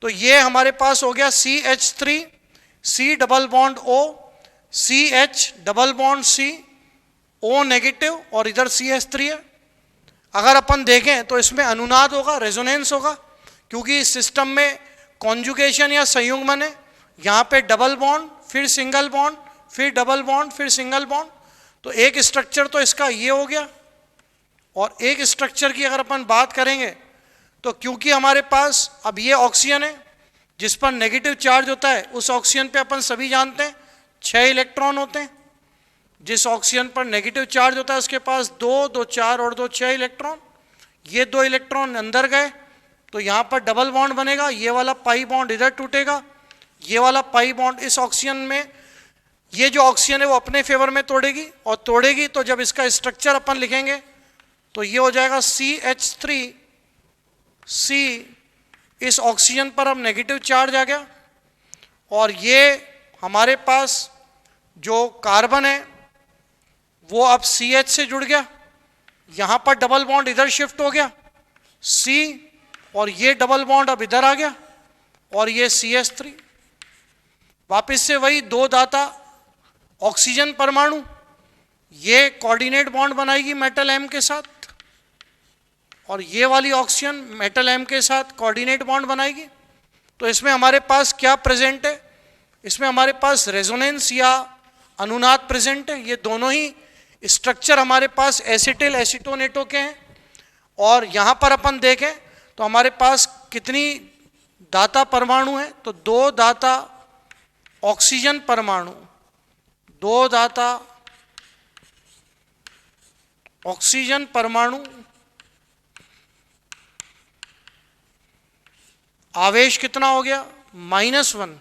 तो ये हमारे पास हो गया CH3 C double bond O, CH double bond C, O negative और इधर CH3 है। अगर अपन देखें तो इसमें अनुनाद होगा, रेजोनेंस होगा, क्योंकि इस सिस्टम में कॉन्जुगेशन या संयुग्मन है। यहाँ पे डबल बॉन्ड, फिर सिंगल बॉन्ड, फिर डबल बॉन्ड, फिर सिंगल बॉन्ड। तो एक स्ट्रक्चर तो इसका ये हो गया। और एक स्ट्रक्चर की अगर अपन बात करेंगे तो क्योंकि हमारे पास अब ये ऑक्सीजन है जिस पर नेगेटिव चार्ज होता है, उस ऑक्सीजन पे अपन सभी जानते हैं 6 इलेक्ट्रॉन होते हैं। जिस ऑक्सीजन पर नेगेटिव चार्ज होता है उसके पास 2, 2, 4 और 2, 6 इलेक्ट्रॉन। ये 2 इलेक्ट्रॉन अंदर गए तो यहाँ पर डबल बॉन्ड बनेगा, ये वाला पाई बॉन्ड इधर टूटेगा, ये वाला पाई बॉन्ड इस ऑक्सीजन में, ये जो ऑक्सीजन है वो अपने फेवर में तोड़ेगी, और तोड़ेगी तो जब इसका स्ट्रक्चर अपन लिखेंगे तो ये हो जाएगा CH3 C। इस ऑक्सीजन पर अब नेगेटिव चार्ज आ गया और ये हमारे पास जो कार्बन है वो अब CH से जुड़ गया, यहाँ पर डबल बॉन्ड इधर शिफ्ट हो गया C, और ये डबल बॉन्ड अब इधर आ गया और ये CH3। वापस से वही 2 दाता ऑक्सीजन परमाणु, ये कोऑर्डिनेट बॉन्ड बनाएगी मेटल M के साथ, और ये वाली ऑक्सीजन मेटल M के साथ कोऑर्डिनेट बॉन्ड बनाएगी। तो इसमें हमारे पास क्या प्रेजेंट है, इसमें हमारे पास रेजोनेंस या अनुनाद प्रेजेंट है। ये दोनों ही स्ट्रक्चर हमारे पास एसिटिल एसीटोनेटो के हैं। और यहां पर अपन देखें तो हमारे पास कितनी दाता परमाणु है, तो 2 दाता ऑक्सीजन परमाणु, 2 दाता ऑक्सीजन परमाणु, आवेश कितना हो गया -1,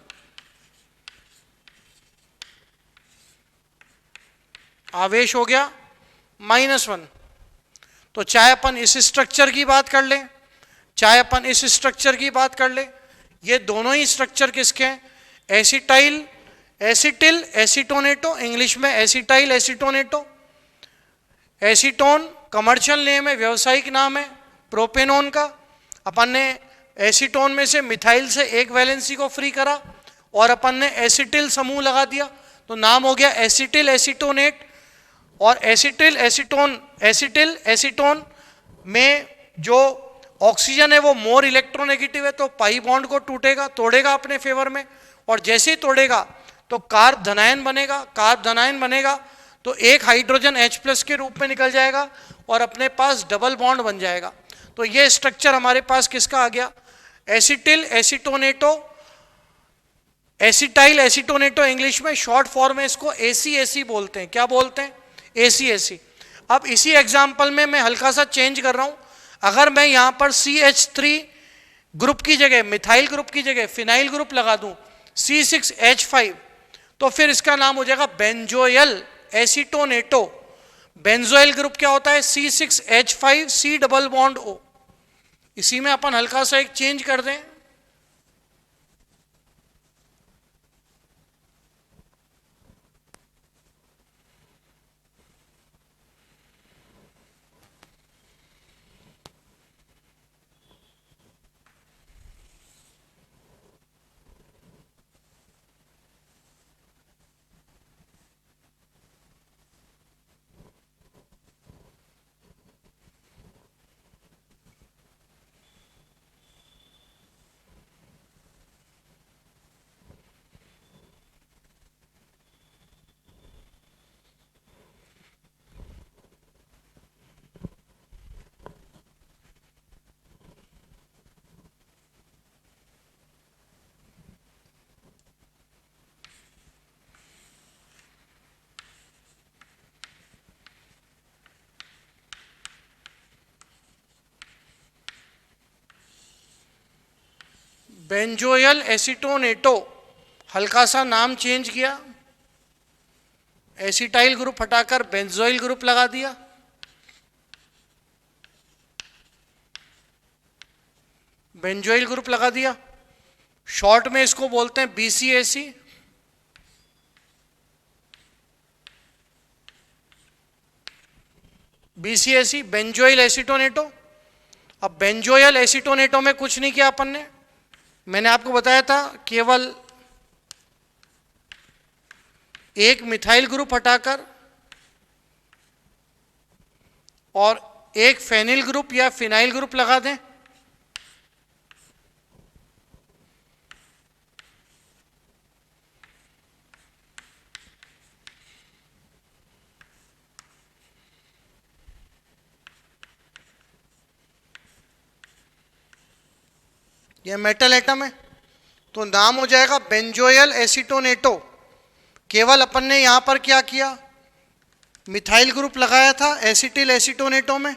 आवेश हो गया -1। तो चाहे अपन इस स्ट्रक्चर की बात कर लें, चाहे अपन इस स्ट्रक्चर की बात कर लें, ये दोनों ही स्ट्रक्चर किसके हैं, एसिटाइल एसिटिल एसीटोनेटो, इंग्लिश में एसिटाइल एसीटोनेटो। एसीटोन कमर्शियल नेम है, व्यवसायिक नाम है प्रोपेनोन का। अपन ने एसीटोन में से मिथाइल से एक वैलेंसी को फ्री करा और अपन ने एसिटिल समूह लगा दिया, तो नाम हो गया एसिटिल एसीटोनेट। और एसिटिल एसीटोन में जो ऑक्सीजन है वो मोर इलेक्ट्रोनेगेटिव है, तो पाई बॉन्ड को तोड़ेगा अपने फेवर में, और जैसे ही तोड़ेगा तो कार्ब धनायन बनेगा, तो एक हाइड्रोजन H+ के रूप में निकल जाएगा और अपने पास डबल बॉन्ड बन जाएगा। तो ये स्ट्रक्चर हमारे पास किसका आ गया, एसिटिल एसीटोनेटो, एसिटाइल एसीटोनेटो, इंग्लिश में शॉर्ट फॉर्म में इसको ACAC बोलते हैं। क्या बोलते हैं, ACAC। अब इसी एग्जाम्पल में मैं हल्का सा चेंज कर रहा हूं, अगर मैं यहां पर CH3 ग्रुप की जगह, मिथाइल ग्रुप की जगह फिनाइल ग्रुप लगा दूं C6H5, तो फिर इसका नाम हो जाएगा बेंजोयल एसीटोनेटो। बेंजोइल ग्रुप क्या होता है, C6H5 C double bond O। इसी में अपन हल्का सा एक चेंज कर दें, बेंजोयल एसीटोनेटो, हल्का सा नाम चेंज किया, एसिटाइल ग्रुप हटाकर बेंजोइल ग्रुप लगा दिया, बेंजोइल ग्रुप लगा दिया। शॉर्ट में इसको बोलते हैं BCAC। BCAC benzoyl एसीटोनेटो। अब बेंजोयल एसीटोनेटो में कुछ नहीं किया अपन ने, मैंने आपको बताया था केवल एक मिथाइल ग्रुप हटाकर और एक फेनिल ग्रुप या फिनाइल ग्रुप लगा दें। यह मेटल एटम है, तो नाम हो जाएगा बेंजोयल एसीटोनेटो। केवल अपन ने यहां पर क्या किया, मिथाइल ग्रुप लगाया था एसिटिल एसीटोनेटो में,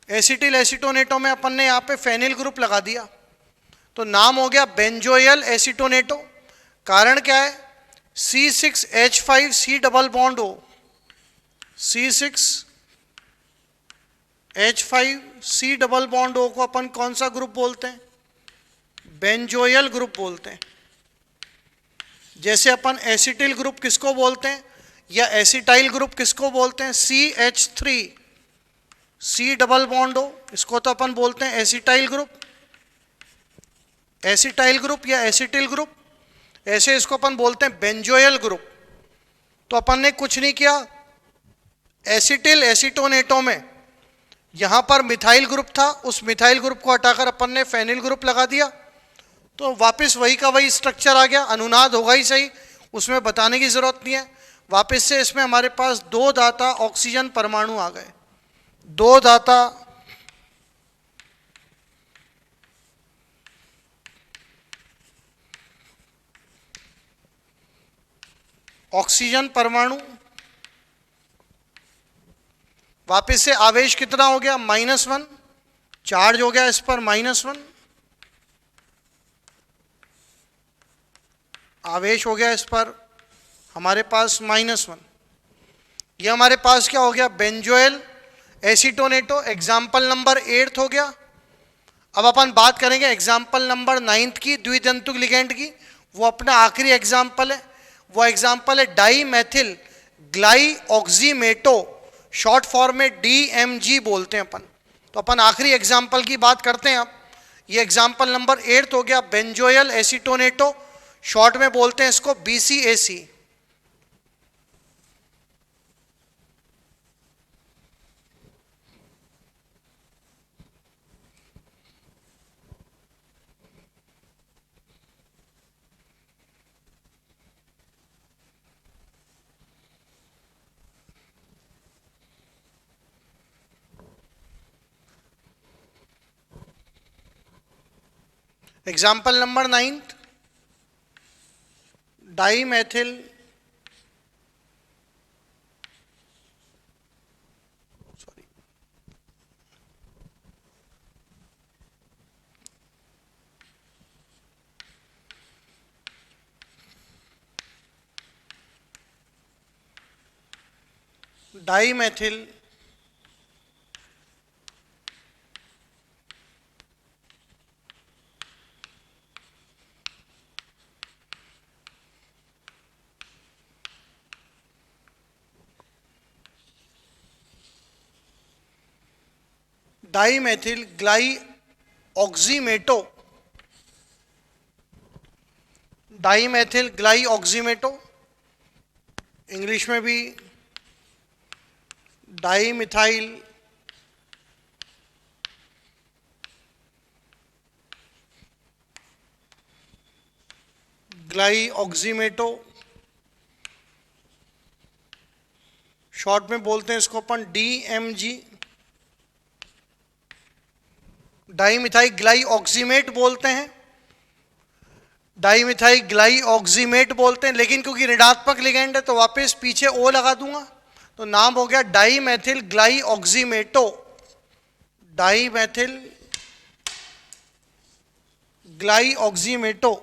एसिटिल एसीटोनेटो में अपन ने यहाँ पे फेनिल ग्रुप लगा दिया, तो नाम हो गया बेंजोयल एसीटोनेटो। कारण क्या है, C6H5 C double bond O, C6H5 C double bond O को अपन कौन सा ग्रुप बोलते हैं, बेंजोयल ग्रुप बोलते हैं। जैसे अपन एसिटिल ग्रुप किसको बोलते हैं या एसिटाइल ग्रुप किसको बोलते हैं, CH3 C double bond O, इसको तो अपन बोलते हैं एसिटाइल ग्रुप, एसिटाइल ग्रुप या एसिटिल ग्रुप, ऐसे इसको अपन बोलते हैं बेंजोयल ग्रुप। तो अपन ने कुछ नहीं किया, एसिटिल एसीटोनेटो में यहां पर मिथाइल ग्रुप था, उस मिथाइल ग्रुप को हटाकर अपन ने फेनिल ग्रुप लगा दिया, तो वापस वही का वही स्ट्रक्चर आ गया। अनुनाद होगा ही सही, उसमें बताने की जरूरत नहीं है। वापस से इसमें हमारे पास 2 दाता ऑक्सीजन परमाणु आ गए, 2 दाता ऑक्सीजन परमाणु, वापस से आवेश कितना हो गया, -1, चार्ज हो गया इस पर -1, आवेश हो गया इस पर हमारे पास -1। ये हमारे पास क्या हो गया, बेंजोइल एसीटोनेटो, एग्जाम्पल नंबर 8 हो गया। अब अपन बात करेंगे एग्जाम्पल नंबर 9 की, द्वितंतुक लिगेंड की। वो अपना आखिरी एग्जाम्पल है, वो एग्जाम्पल है डाई मैथिल ग्लाई ऑक्सीमेटो, शॉर्ट फॉर्म में DMG बोलते हैं अपन। तो अपन आखिरी एग्जाम्पल की बात करते हैं अब। ये एग्जाम्पल नंबर 8 हो गया, बेंजोइल एसीटोनेटो, शॉर्ट में बोलते हैं इसको BCAC। Example number 9, dimethyl dimethyl dimethyl glyoximato, die Maithil ग्लाई ऑक्सीमेटो, इंग्लिश में भी डाई मिथाइल ग्लाई ऑक्सीमेटो, शॉर्ट में बोलते हैं इसको अपन DMG, डाई मिथाइल ग्लाई ऑक्सीमेट बोलते हैं, डाई मिथाइल ग्लाई ऑक्सीमेट बोलते हैं। लेकिन क्योंकि ऋणात्मक लिगेंड है तो वापस पीछे O लगा दूंगा, तो नाम हो गया die Maithil glyoximato, die Maithil ग्लाई ऑक्सीमेटो,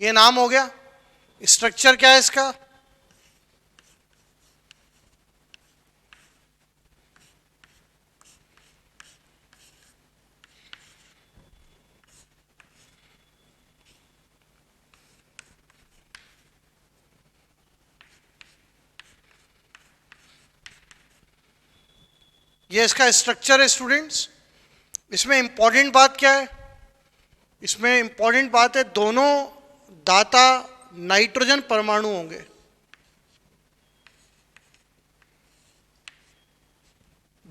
ये नाम हो गया। स्ट्रक्चर क्या है इसका, ये इसका स्ट्रक्चर है स्टूडेंट्स। इसमें इंपॉर्टेंट बात क्या है, इसमें इंपॉर्टेंट बात है दोनों दाता नाइट्रोजन परमाणु होंगे,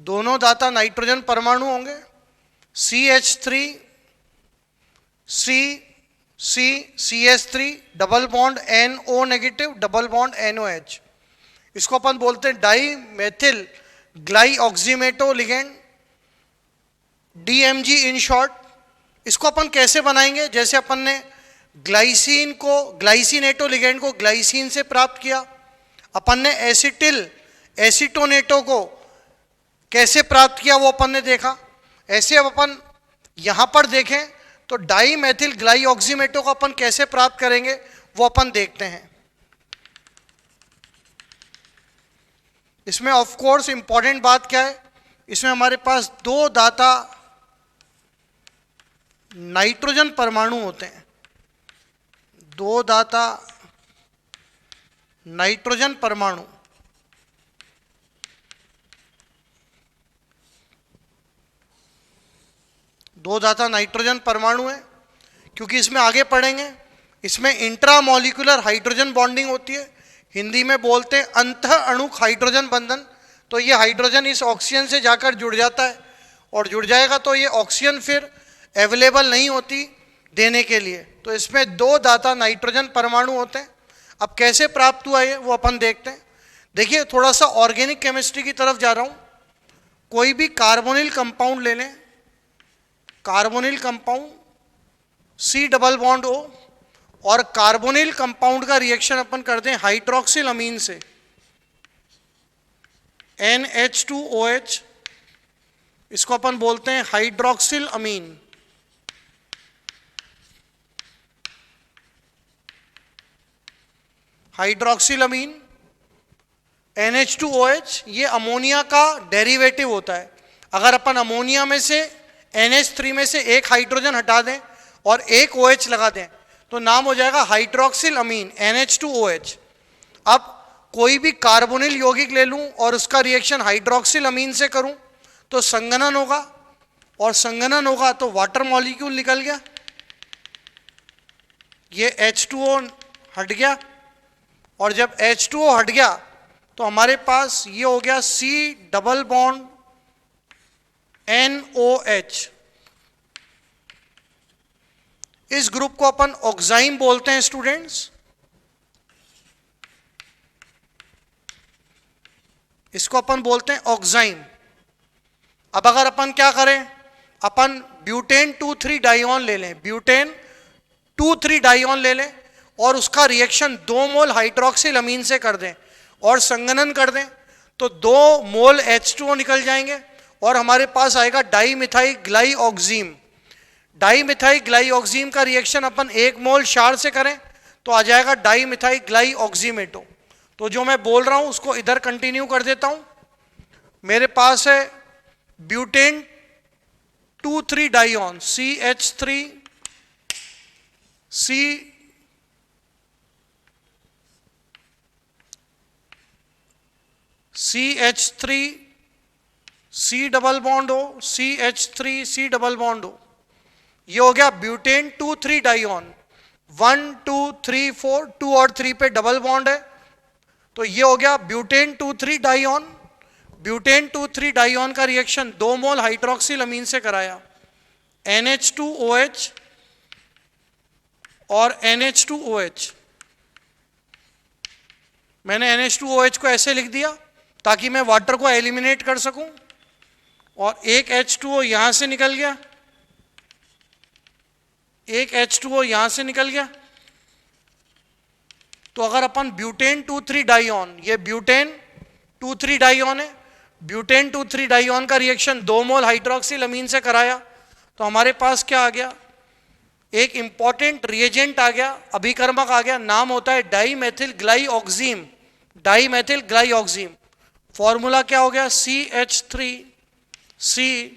दोनों दाता नाइट्रोजन परमाणु होंगे। CH3 CH3 double bond NO negative, double bond NOH, इसको अपन बोलते हैं डाई मैथिल ग्लाई ऑक्सीमेटो लिगेंड, DMG इन शॉर्ट। इसको अपन कैसे बनाएंगे, जैसे अपन ने ग्लाइसिन को, ग्लाइसिनेटो लिगेंड को ग्लाइसिन से प्राप्त किया, अपन ने एसिटिल एसीटोनेटो को कैसे प्राप्त किया वो अपन ने देखा। ऐसे अब अपन यहां पर देखें तो डाई मैथिल ग्लाई ऑक्सीमेटो को अपन कैसे प्राप्त करेंगे वो अपन देखते हैं। इसमें ऑफ कोर्स इंपॉर्टेंट बात क्या है, इसमें हमारे पास दो दाता नाइट्रोजन परमाणु होते हैं, दो दाता नाइट्रोजन परमाणु, दो दाता नाइट्रोजन परमाणु है। क्योंकि इसमें आगे पढ़ेंगे, इसमें इंट्रामॉलिक्यूलर हाइड्रोजन बॉन्डिंग होती है, हिंदी में बोलते हैं अंतः अणुक हाइड्रोजन बंधन। तो ये हाइड्रोजन इस ऑक्सीजन से जाकर जुड़ जाता है, और जुड़ जाएगा तो ये ऑक्सीजन फिर अवेलेबल नहीं होती देने के लिए। तो इसमें दो दाता नाइट्रोजन परमाणु होते हैं। अब कैसे प्राप्त हुआ ये वो अपन देखते हैं। देखिए थोड़ा सा ऑर्गेनिक केमिस्ट्री की तरफ जा रहा हूँ। कोई भी कार्बोनिल कंपाउंड ले लें, carbonyl compound C double bond O, और कार्बोनिल कंपाउंड का रिएक्शन अपन करते हैं हाइड्रोक्सिल अमीन से, NH2OH, इसको अपन बोलते हैं हाइड्रोक्सिल अमीन। हाइड्रोक्सिल अमीन NH2OH, ये अमोनिया का डेरिवेटिव होता है। अगर अपन अमोनिया में से NH3 में से एक हाइड्रोजन हटा दें और एक OH लगा दें तो नाम हो जाएगा हाइड्रोक्सिल अमीन, NH2OH। अब कोई भी कार्बोनिल यौगिक ले लूं और उसका रिएक्शन हाइड्रोक्सिल अमीन से करूं तो संघनन होगा, और संघनन होगा तो वाटर मॉलिक्यूल निकल गया, ये H2O हट गया, और जब H2O हट गया तो हमारे पास ये हो गया C डबल बॉन्ड NOH। इस ग्रुप को अपन ऑक्साइम बोलते हैं स्टूडेंट्स। इसको अपन बोलते हैं ऑक्साइम। अब अगर अपन क्या करें, अपन ब्यूटेन 2,3 डाइऑन ले लें, ब्यूटेन 2,3 डाइऑन ले लें और उसका रिएक्शन 2 मोल हाइड्रोक्सिल अमीन से कर दें और संघनन कर दें तो 2 मोल H2O निकल जाएंगे और हमारे पास आएगा डाईमिथाइल ग्लाइऑक्सीम। डाईमिथाइल ग्लाइऑक्सीम का रिएक्शन अपन 1 मोल क्षार से करें तो आ जाएगा डाईमिथाइल ग्लाइऑक्सीमेटो। तो जो मैं बोल रहा हूं उसको इधर कंटिन्यू कर देता हूं। मेरे पास है butane 2,3 डाइऑन CH3 CH3 C double bond हो, CH3 C डबल बॉन्ड हो, ये हो गया ब्यूटेन 2,3 डाइऑन। 1 2 3 4, 2 और 3 पे डबल बॉन्ड है तो ये हो गया ब्यूटेन 2,3 डाइऑन। ब्यूटेन 2,3 डाइऑन का रिएक्शन 2 मोल हाइड्रोक्सिल अमीन से कराया, NH2OH और NH2OH। मैंने NH2OH को ऐसे लिख दिया ताकि मैं वाटर को एलिमिनेट कर सकूं, और एक H2O यहां से निकल गया, एक H2O यहां से निकल गया। तो अगर अपन ब्यूटेन 2,3 डाइऑन, ये ब्यूटेन 2,3 डाइऑन है, ब्यूटेन 2,3 डाइऑन का रिएक्शन 2 मोल हाइड्रोक्सिल अमीन से कराया तो हमारे पास क्या आ गया, एक इंपॉर्टेंट रिएजेंट आ गया, अभिकर्मक आ गया, नाम होता है डाईमेथिल ग्लाइऑक्सीम। डाईमेथिल ग्लाइऑक्सीम फॉर्मूला क्या हो गया, CH3C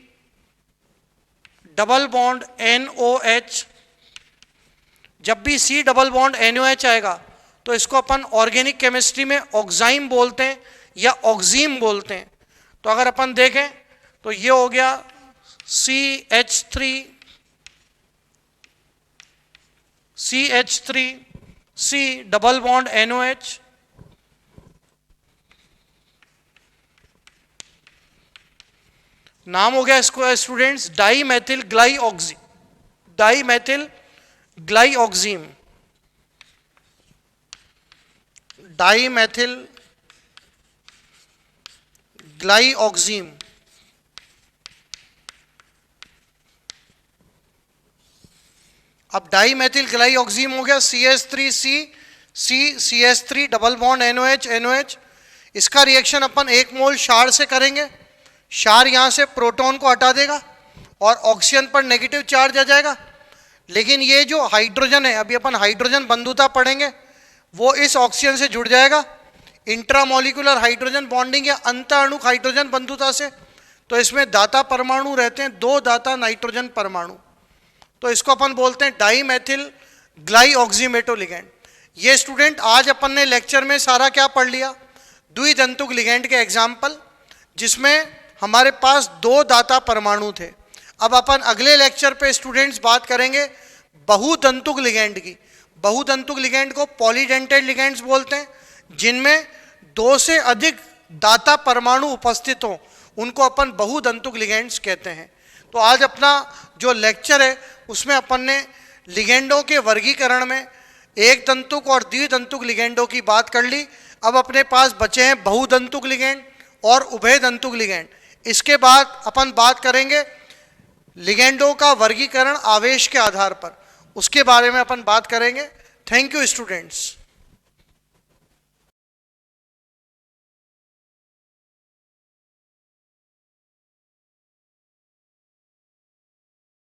डबल बॉन्ड NOH। जब भी C डबल बॉन्ड NOH आएगा तो इसको अपन ऑर्गेनिक केमिस्ट्री में ऑक्साइम बोलते हैं या ऑक्सीम बोलते हैं। तो अगर अपन देखें तो ये हो गया CH3C डबल बॉन्ड NOH। नाम हो गया इसको स्टूडेंट्स डाईमेथिल ग्लाइऑक्सीम, डाईमेथिल ग्लाइऑक्सीम, डाईमेथिल ग्लाइऑक्सीम। अब डाईमेथिल ग्लाइऑक्सीम हो गया CH3C, डबल बॉन्ड NOH। इसका रिएक्शन अपन 1 मोल क्षार से करेंगे, क्षार यहां से प्रोटॉन को हटा देगा और ऑक्सीजन पर नेगेटिव चार्ज आ जाएगा। लेकिन ये जो हाइड्रोजन है, अभी अपन हाइड्रोजन बंधुता पढ़ेंगे, वो इस ऑक्सीजन से जुड़ जाएगा इंट्रामोलिकुलर हाइड्रोजन बॉन्डिंग या अंतःअणुक हाइड्रोजन बंधुता से। तो इसमें दाता परमाणु रहते हैं, 2 दाता नाइट्रोजन परमाणु। तो इसको अपन बोलते हैं डाईमेथिल ग्लाइऑक्सीमेटो लिगैंड। ये स्टूडेंट आज अपन ने लेक्चर में सारा क्या पढ़ लिया, द्विदंतुक लिगैंड के एग्जाम्पल, जिसमें हमारे पास 2 दाता परमाणु थे। अब अपन अगले लेक्चर पे स्टूडेंट्स बात करेंगे बहुदंतुक लिगैंड की। बहुदंतुक लिगैंड को पॉलीडेंटेड लिगैंड्स बोलते हैं, जिनमें 2 से अधिक दाता परमाणु उपस्थित हो, उनको अपन बहुदंतुक लिगैंड्स कहते हैं। तो आज अपना जो लेक्चर है उसमें अपन ने लिगैंडों के वर्गीकरण में एक दंतुक और द्विदंतुक लिगैंडों की बात कर ली। अब अपने पास बचे हैं बहुदंतुक लिगैंड और उभयदंतुक लिगैंड। इसके बाद अपन बात करेंगे लिगैंडों का वर्गीकरण आवेश के आधार पर, उसके बारे में अपन बात करेंगे। Thank you students.